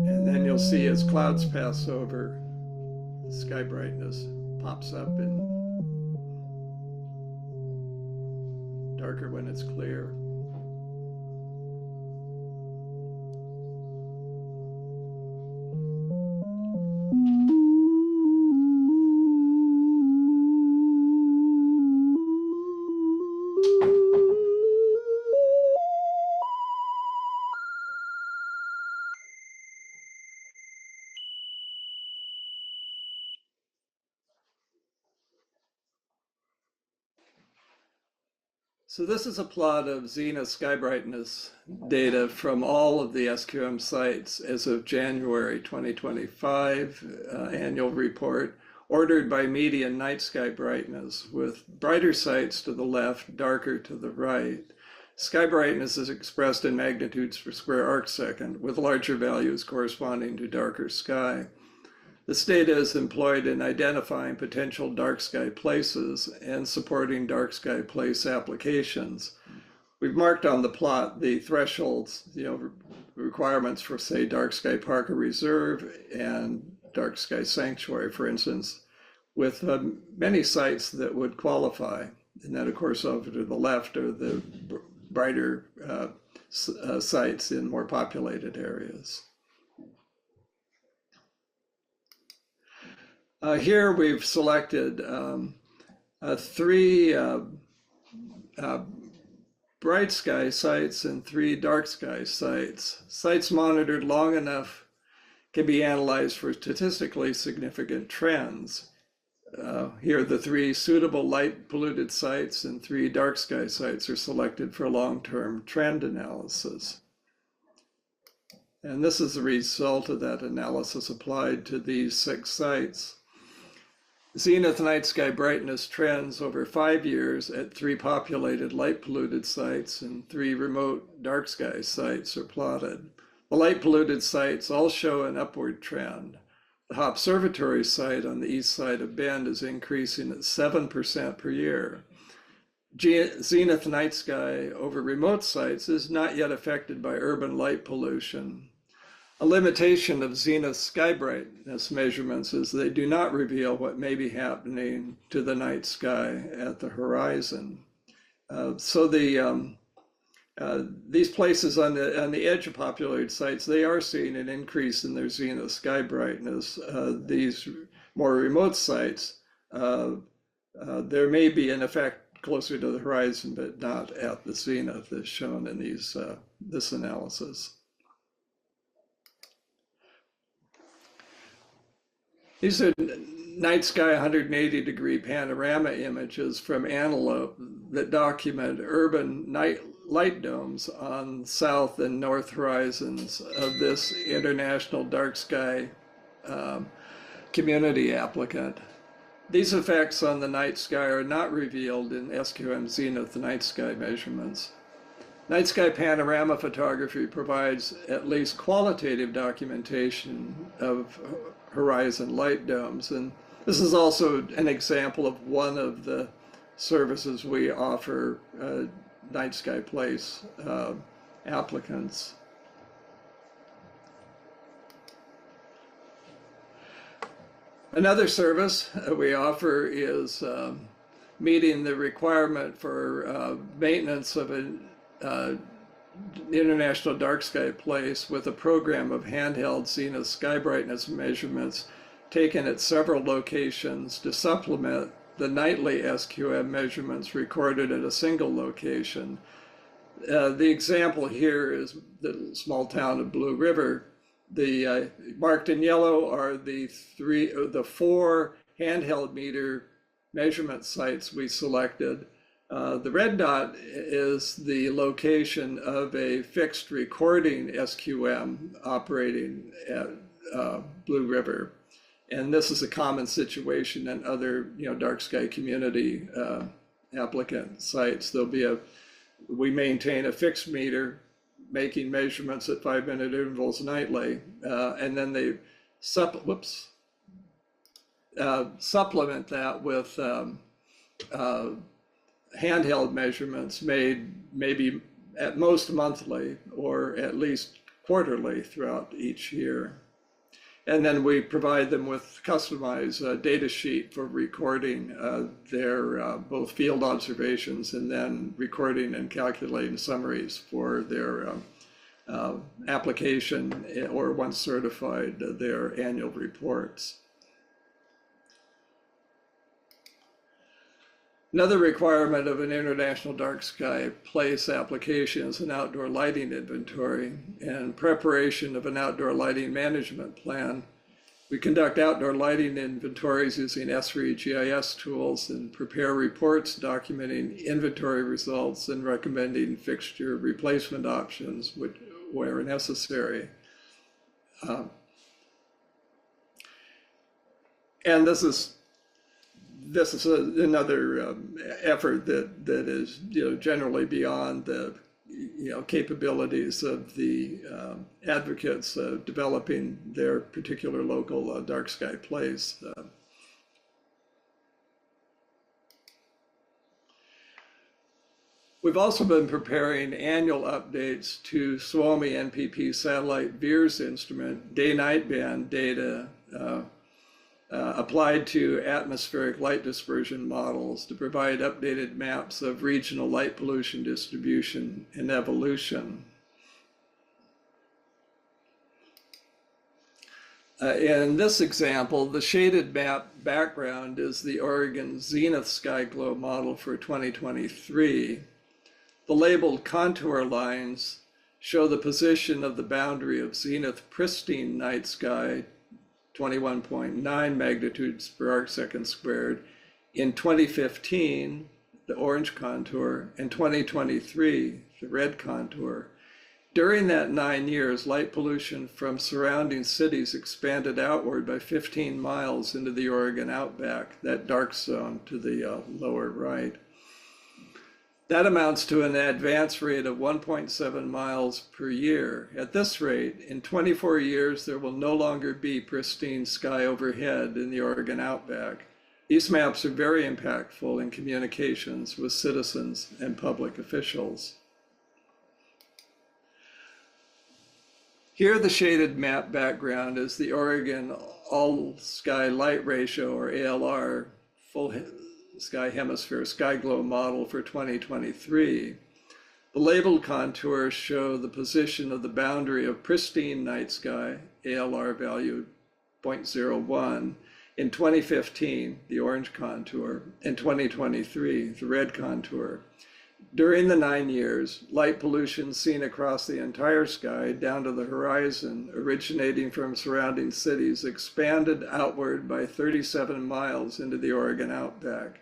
And then you'll see as clouds pass over, the sky brightness pops up and darker when it's clear. So this is a plot of zenith sky brightness data from all of the SQM sites as of January 2025 annual report, ordered by median night sky brightness, with brighter sites to the left, darker to the right. Sky brightness is expressed in magnitudes per square arc second, with larger values corresponding to darker sky. This data is employed in identifying potential dark sky places and supporting dark sky place applications. We've marked on the plot the thresholds, requirements for, say, dark sky park or reserve and dark sky sanctuary, for instance, with many sites that would qualify. And then, of course, over to the left are the brighter sites in more populated areas. Here we've selected 3 bright sky sites and 3 dark sky sites. Sites monitored long enough can be analyzed for statistically significant trends. Here the 3 suitable light polluted sites and 3 dark sky sites are selected for long-term trend analysis. And this is the result of that analysis applied to these 6 sites. Zenith night sky brightness trends over 5 years at 3 populated light polluted sites and 3 remote dark sky sites are plotted. The light polluted sites all show an upward trend. The observatory site on the east side of Bend is increasing at 7% per year. Zenith night sky over remote sites is not yet affected by urban light pollution. A limitation of zenith sky brightness measurements is they do not reveal what may be happening to the night sky at the horizon. These places on the edge of populated sites, they are seeing an increase in their zenith sky brightness. These more remote sites, there may be an effect closer to the horizon, but not at the zenith, as shown in this analysis. These are night sky 180-degree panorama images from Antelope that document urban light domes on south and north horizons of this international dark sky community applicant. These effects on the night sky are not revealed in SQM Zenith night sky measurements. Night sky panorama photography provides at least qualitative documentation of horizon light domes, and this is also an example of one of the services we offer night sky place applicants. Another service we offer is meeting the requirement for maintenance of an international dark sky place with a program of handheld zenith sky brightness measurements taken at several locations to supplement the nightly SQM measurements recorded at a single location. The example here is the small town of Blue River. The marked in yellow are the 4 handheld meter measurement sites we selected. The red dot is the location of a fixed recording SQM operating at Blue River. And this is a common situation in other dark sky community applicant sites. We maintain a fixed meter making measurements at 5-minute intervals nightly, and then they supplement that with handheld measurements made maybe at most monthly or at least quarterly throughout each year. And then we provide them with customized data sheet for recording their both field observations and then recording and calculating summaries for their application, or once certified, their annual reports. Another requirement of an international dark sky place application is an outdoor lighting inventory and preparation of an outdoor lighting management plan. We conduct outdoor lighting inventories using Esri GIS tools and prepare reports documenting inventory results and recommending fixture replacement options where necessary. And this is another effort that is generally beyond the capabilities of the advocates developing their particular local dark sky place. We've also been preparing annual updates to SWOMI NPP satellite VIIRS instrument day-night band data applied to atmospheric light dispersion models to provide updated maps of regional light pollution distribution and evolution. In this example, the shaded map background is the Oregon Zenith Sky Glow model for 2023. The labeled contour lines show the position of the boundary of zenith pristine night sky, 21.9 magnitudes per arcsecond squared, in 2015, the orange contour, and 2023, the red contour. During that 9 years, light pollution from surrounding cities expanded outward by 15 miles into the Oregon outback, that dark zone to the lower right. That amounts to an advance rate of 1.7 miles per year. At this rate, in 24 years, there will no longer be pristine sky overhead in the Oregon outback. These maps are very impactful in communications with citizens and public officials. Here, the shaded map background is the Oregon All-Sky Light Ratio, or ALR, full sky hemisphere sky glow model for 2023. The labeled contours show the position of the boundary of pristine night sky, ALR value 0.01, in 2015, the orange contour, in 2023, the red contour. During the 9 years, light pollution seen across the entire sky down to the horizon, originating from surrounding cities, expanded outward by 37 miles into the Oregon outback.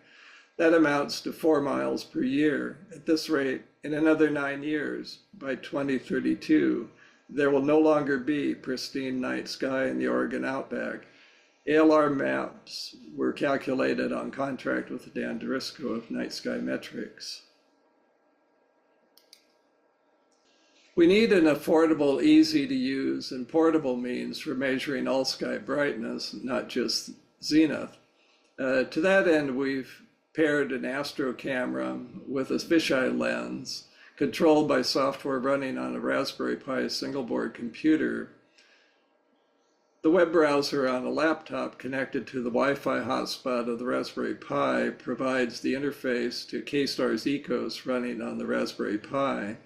That amounts to 4 miles per year. At this rate, in another 9 years, by 2032, there will no longer be pristine night sky in the Oregon outback. ALR maps were calculated on contract with Dan Driscoll of Night Sky Metrics. We need an affordable, easy to use, and portable means for measuring all sky brightness, not just zenith. To that end, we've paired an astro camera with a fisheye lens controlled by software running on a Raspberry Pi single board computer. The web browser on a laptop connected to the Wi-Fi hotspot of the Raspberry Pi provides the interface to K-STARS Ecos running on the Raspberry Pi.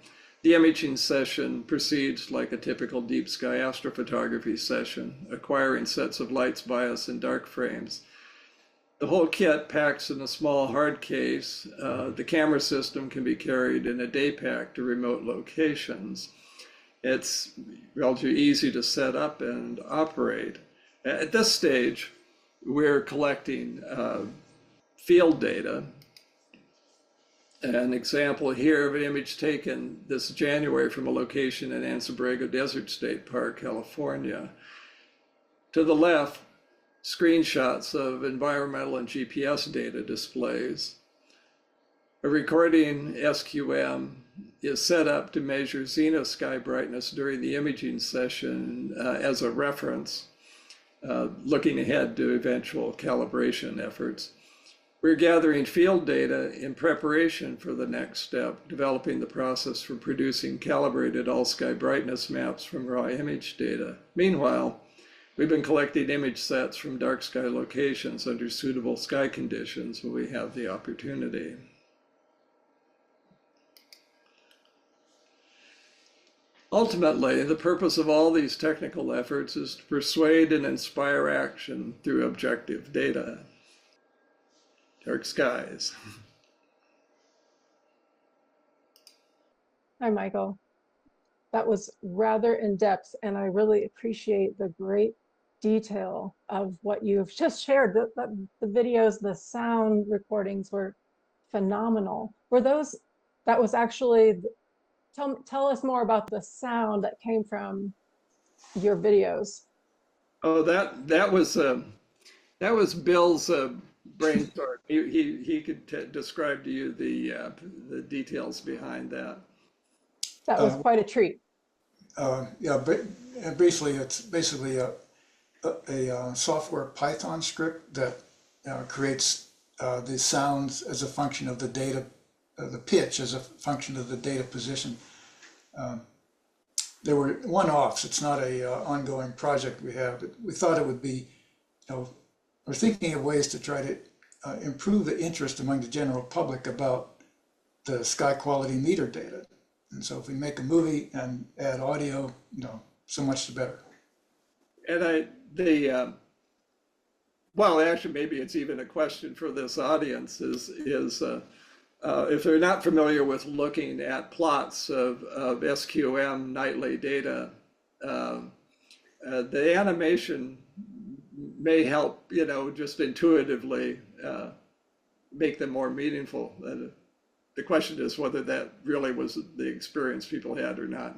The imaging session proceeds like a typical deep sky astrophotography session, acquiring sets of lights, bias, and dark frames. The whole kit packs in a small hard case. The camera system can be carried in a day pack to remote locations. It's relatively easy to set up and operate. At this stage, we're collecting field data. An example here of an image taken this January from a location in Anza Borrego Desert State Park, California. To the left, screenshots of environmental and GPS data displays. A recording SQM is set up to measure zenith sky brightness during the imaging session as a reference, looking ahead to eventual calibration efforts. We're gathering field data in preparation for the next step, developing the process for producing calibrated all sky brightness maps from raw image data. Meanwhile, we've been collecting image sets from dark sky locations under suitable sky conditions when we have the opportunity. Ultimately, the purpose of all these technical efforts is to persuade and inspire action through objective data. Dark skies. Hi, Michael. That was rather in-depth, and I really appreciate the great detail of what you've just shared. The videos, the sound recordings were phenomenal. Were those, that was actually, tell us more about the sound that came from your videos. Oh, that was Bill's brainstorm. He could describe to you the details behind that. That was quite a treat. Yeah, briefly, it's basically a software Python script that creates the sounds as a function of the data, the pitch as a function of the data position. There were one-offs. It's not a ongoing project we have. But we thought it would be, we're thinking of ways to try to improve the interest among the general public about the sky quality meter data. And so if we make a movie and add audio, so much the better. And well, actually, maybe it's even a question for this audience is if they're not familiar with looking at plots of SQM nightly data, the animation may help, just intuitively make them more meaningful. The question is whether that really was the experience people had or not.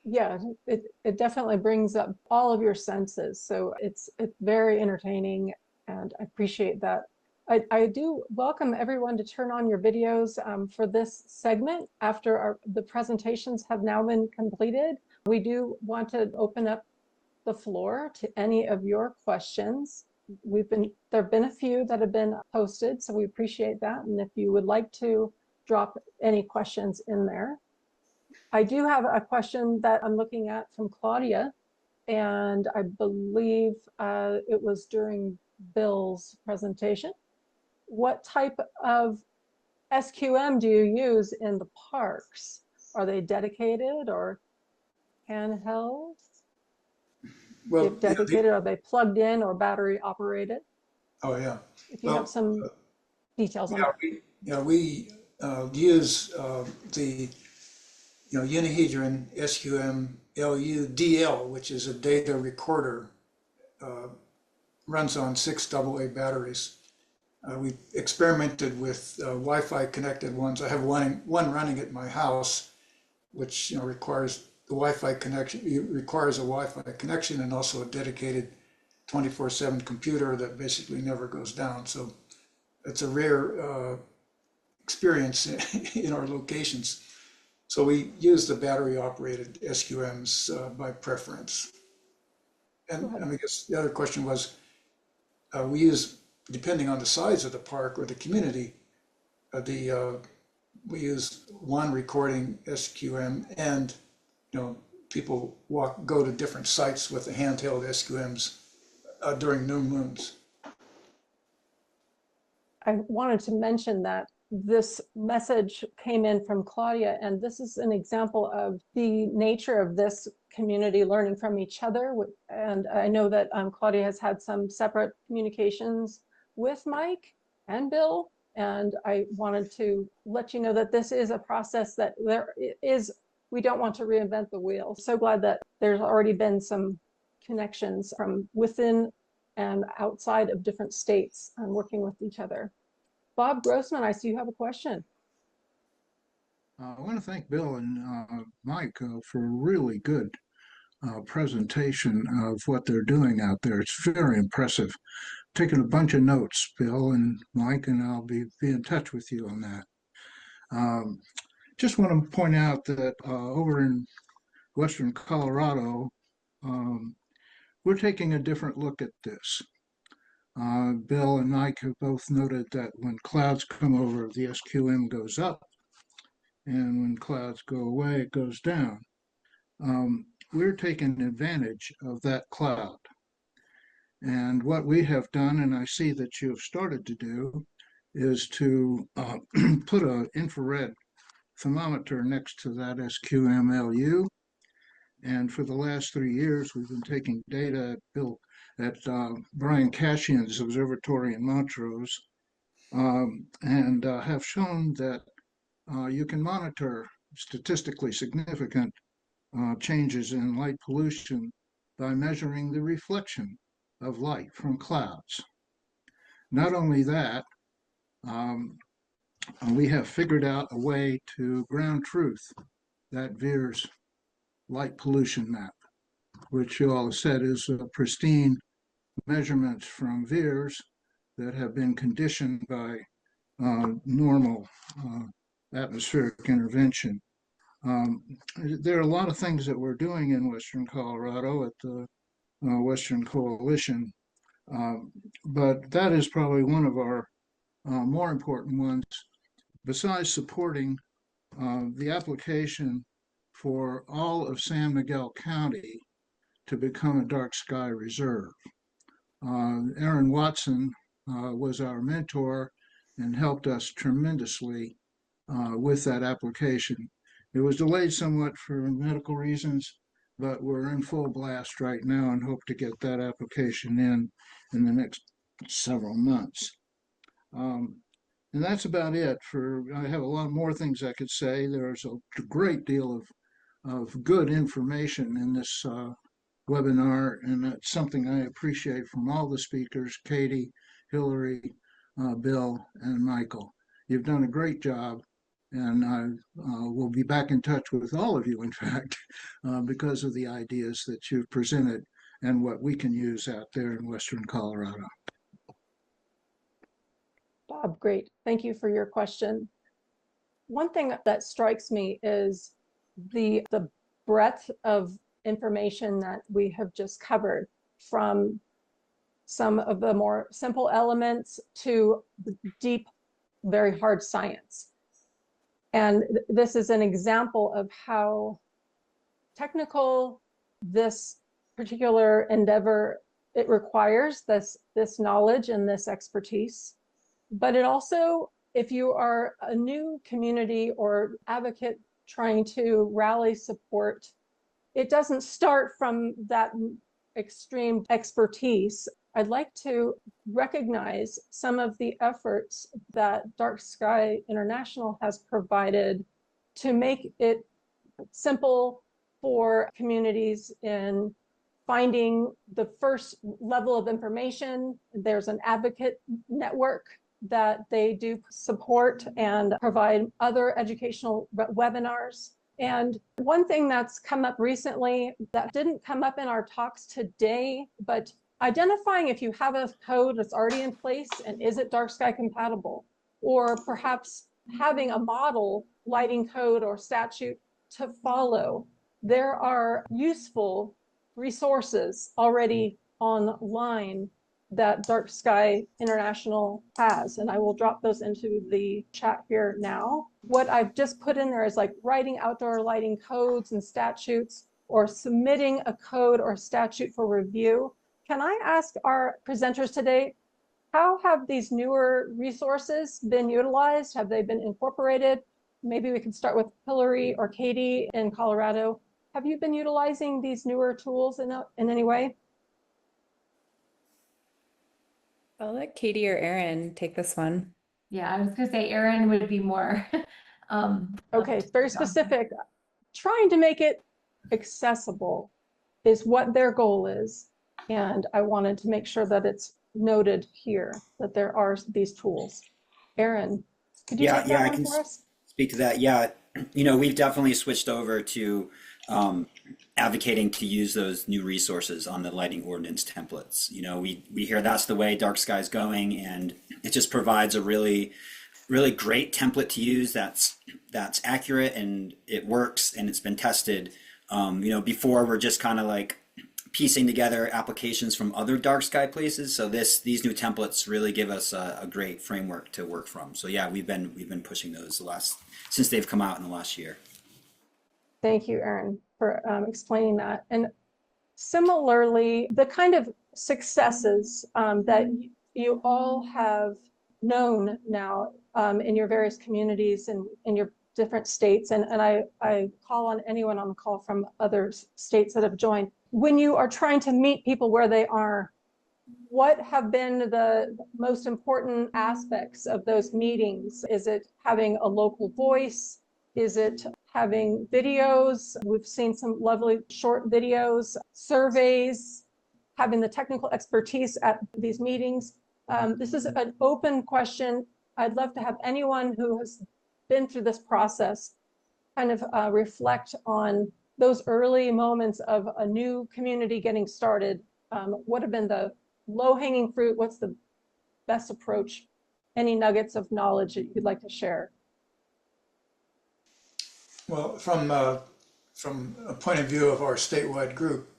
Yeah, it definitely brings up all of your senses. So it's very entertaining, and I appreciate that. I do welcome everyone to turn on your videos for this segment after the presentations have now been completed. We do want to open up the floor to any of your questions. There have been a few that have been posted, so we appreciate that. And if you would like to drop any questions in there. I do have a question that I'm looking at from Claudia, and I believe it was during Bill's presentation. What type of SQM do you use in the parks? Are they dedicated or handheld? Well, If dedicated, are they plugged in or battery operated? oh yeah. If you have some details on that. We use the unihedron SQM LU-DL, which is a data recorder, runs on 6 AA batteries. We experimented with Wi-Fi connected ones. I have one running at my house, which requires the Wi-Fi connection. It requires a Wi-Fi connection and also a dedicated 24/7 computer that basically never goes down. So it's a rare experience in our locations. So we use the battery operated SQMs by preference. And I guess the other question was, we use, depending on the size of the park or the community, we use one recording SQM, and people go to different sites with the handheld SQMs during new moons. I wanted to mention that this message came in from Claudia, and this is an example of the nature of this community learning from each other. And I know that Claudia has had some separate communications with Mike and Bill, and I wanted to let you know that this is a process that we don't want to reinvent the wheel. So glad that there's already been some connections from within and outside of different states and working with each other. Bob Grossman, I see you have a question. I want to thank Bill and Mike for a really good presentation of what they're doing out there. It's very impressive. Taking a bunch of notes, Bill and Mike, and I'll be in touch with you on that. Just want to point out that over in Western Colorado, we're taking a different look at this. Bill and Mike have both noted that when clouds come over, the SQM goes up, and when clouds go away, it goes down. We're taking advantage of that cloud. And what we have done, and I see that you have started to do, is to put an infrared thermometer next to that SQM-LU. And for the last 3 years, we've been taking data at Brian Cashian's observatory in Montrose, and have shown that you can monitor statistically significant changes in light pollution by measuring the reflection of light from clouds. Not only that, we have figured out a way to ground truth that VIIRS light pollution map, which you all said is pristine measurements from VIIRS that have been conditioned by normal atmospheric intervention. There are a lot of things that we're doing in Western Colorado at the Western Coalition, but that is probably one of our more important ones, besides supporting the application for all of San Miguel County to become a dark sky reserve. Aaron Watson was our mentor and helped us tremendously with that application. It was delayed somewhat for medical reasons, but we're in full blast right now and hope to get that application in the next several months. And that's about it. I have a lot more things I could say. There's a great deal of good information in this webinar, and that's something I appreciate from all the speakers, Katie, Hilary, Bill, and Michael. You've done a great job, And I will be back in touch with all of you, in fact, because of the ideas that you've presented and what we can use out there in Western Colorado. Bob, great. Thank you for your question. One thing that strikes me is the breadth of information that we have just covered, from some of the more simple elements to the deep, very hard science. And this is an example of how technical this particular endeavor, it requires this knowledge and this expertise. But it also, if you are a new community or advocate trying to rally support, it doesn't start from that extreme expertise. I'd like to recognize some of the efforts that DarkSky International has provided to make it simple for communities in finding the first level of information. There's an advocate network that they do support and provide other educational webinars. And one thing that's come up recently that didn't come up in our talks today, but identifying if you have a code that's already in place and is it DarkSky compatible, or perhaps having a model lighting code or statute to follow. There are useful resources already online that DarkSky International has, and I will drop those into the chat here now. What I've just put in there is like writing outdoor lighting codes and statutes, or submitting a code or statute for review. Can I ask our presenters today, how have these newer resources been utilized? Have they been incorporated? Maybe we can start with Hilary or Katie in Colorado. Have you been utilizing these newer tools in any way? I'll let Katie or Erin take this one. Yeah, I was going to say Erin would be more. Okay, it's very specific. Trying to make it accessible is what their goal is. And I wanted to make sure that it's noted here that there are these tools. Erin, could you take that I one can for us? speak to that. Yeah, we've definitely switched over to advocating to use those new resources on the lighting ordinance templates. We hear that's the way DarkSky is going, and it just provides a really great template to use that's accurate and it works and it's been tested. Before we're just kind of like piecing together applications from other DarkSky places. So these new templates really give us a great framework to work from. So yeah, we've been pushing those since they've come out in the last year. Thank you, Erin, for explaining that. And similarly, the kind of successes that you all have known now in your various communities and in your different states, and I call on anyone on the call from other states that have joined. When you are trying to meet people where they are, what have been the most important aspects of those meetings? Is it having a local voice? Is it having videos? We've seen some lovely short videos, surveys, having the technical expertise at these meetings. This is an open question. I'd love to have anyone who has been through this process kind of reflect on those early moments of a new community getting started. What have been the low-hanging fruit? What's the best approach? Any nuggets of knowledge that you'd like to share? Well, from a point of view of our statewide group,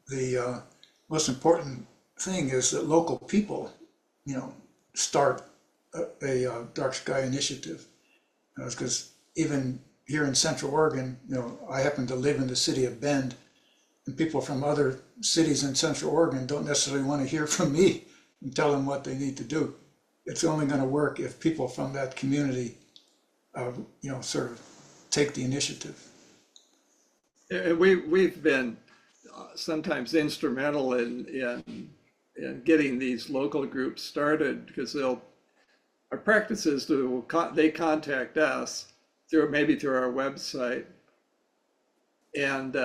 the most important thing is that local people, start a DarkSky initiative. Because even here in Central Oregon, I happen to live in the city of Bend, and people from other cities in Central Oregon don't necessarily want to hear from me and tell them what they need to do. It's only going to work if people from that community, sort of take the initiative. We've been sometimes instrumental in getting these local groups started, because our practice is they contact us maybe through our website, and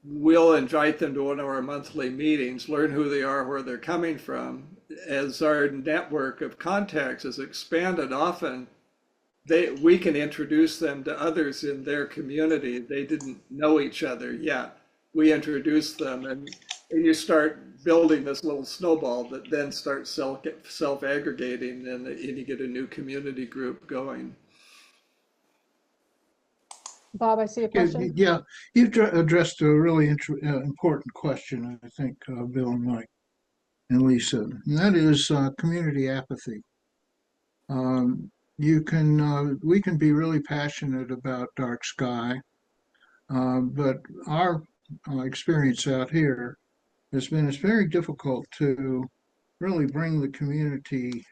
we'll invite them to one of our monthly meetings, learn who they are, where they're coming from. As our network of contacts is expanded, often we can introduce them to others in their community. They didn't know each other yet. We introduce them, and you start building this little snowball that then starts self-aggregating, and you get a new community group going. Bob, I see a question. Yeah, you've addressed a really important question, I think, Bill and Mike and Lisa, and that is community apathy. We can be really passionate about dark sky, but our experience out here has been it's very difficult to really bring the community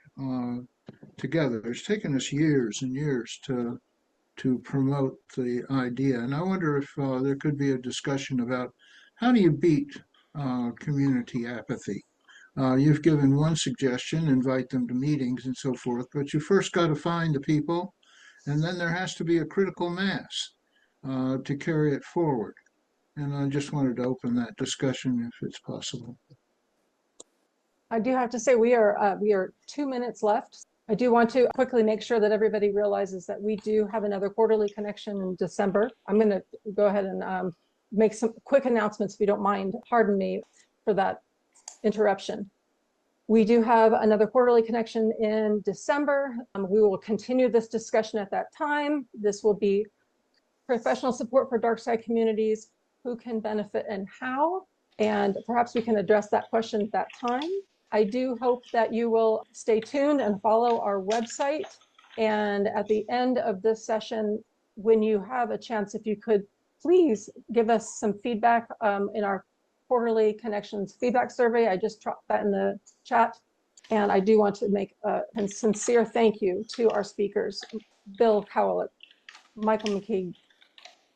together. It's taken us years and years to promote the idea, and I wonder if there could be a discussion about how do you beat community apathy. You've given one suggestion, invite them to meetings and so forth, but you first got to find the people, and then there has to be a critical mass to carry it forward. And I just wanted to open that discussion if it's possible. I do have to say we are 2 minutes left. I do want to quickly make sure that everybody realizes that we do have another quarterly connection in December. I'm going to go ahead and make some quick announcements if you don't mind. Pardon me for that interruption. We do have another quarterly connection in December. We will continue this discussion at that time. This will be professional support for dark sky communities, who can benefit and how, and perhaps we can address that question at that time. I do hope that you will stay tuned and follow our website. And at the end of this session, when you have a chance, if you could please give us some feedback in our quarterly connections feedback survey. I just dropped that in the chat. And I do want to make a sincere thank you to our speakers, Bill Kowalik, Michael McKeag,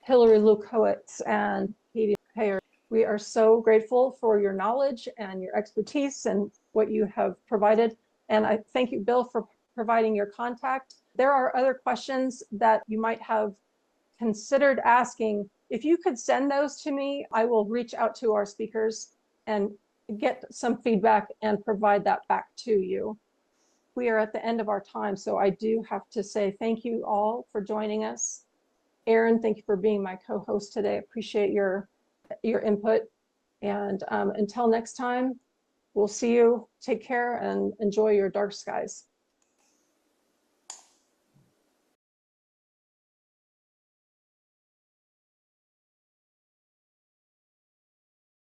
Hilary Lewkowitz, and Katie Payer. We are so grateful for your knowledge and your expertise and what you have provided. And I thank you, Bill, for providing your contact. There are other questions that you might have considered asking. If you could send those to me, I will reach out to our speakers and get some feedback and provide that back to you. We are at the end of our time, so I do have to say thank you all for joining us. Aaron, thank you for being my co-host today. I appreciate your input. And until next time, we'll see you. Take care and enjoy your dark skies.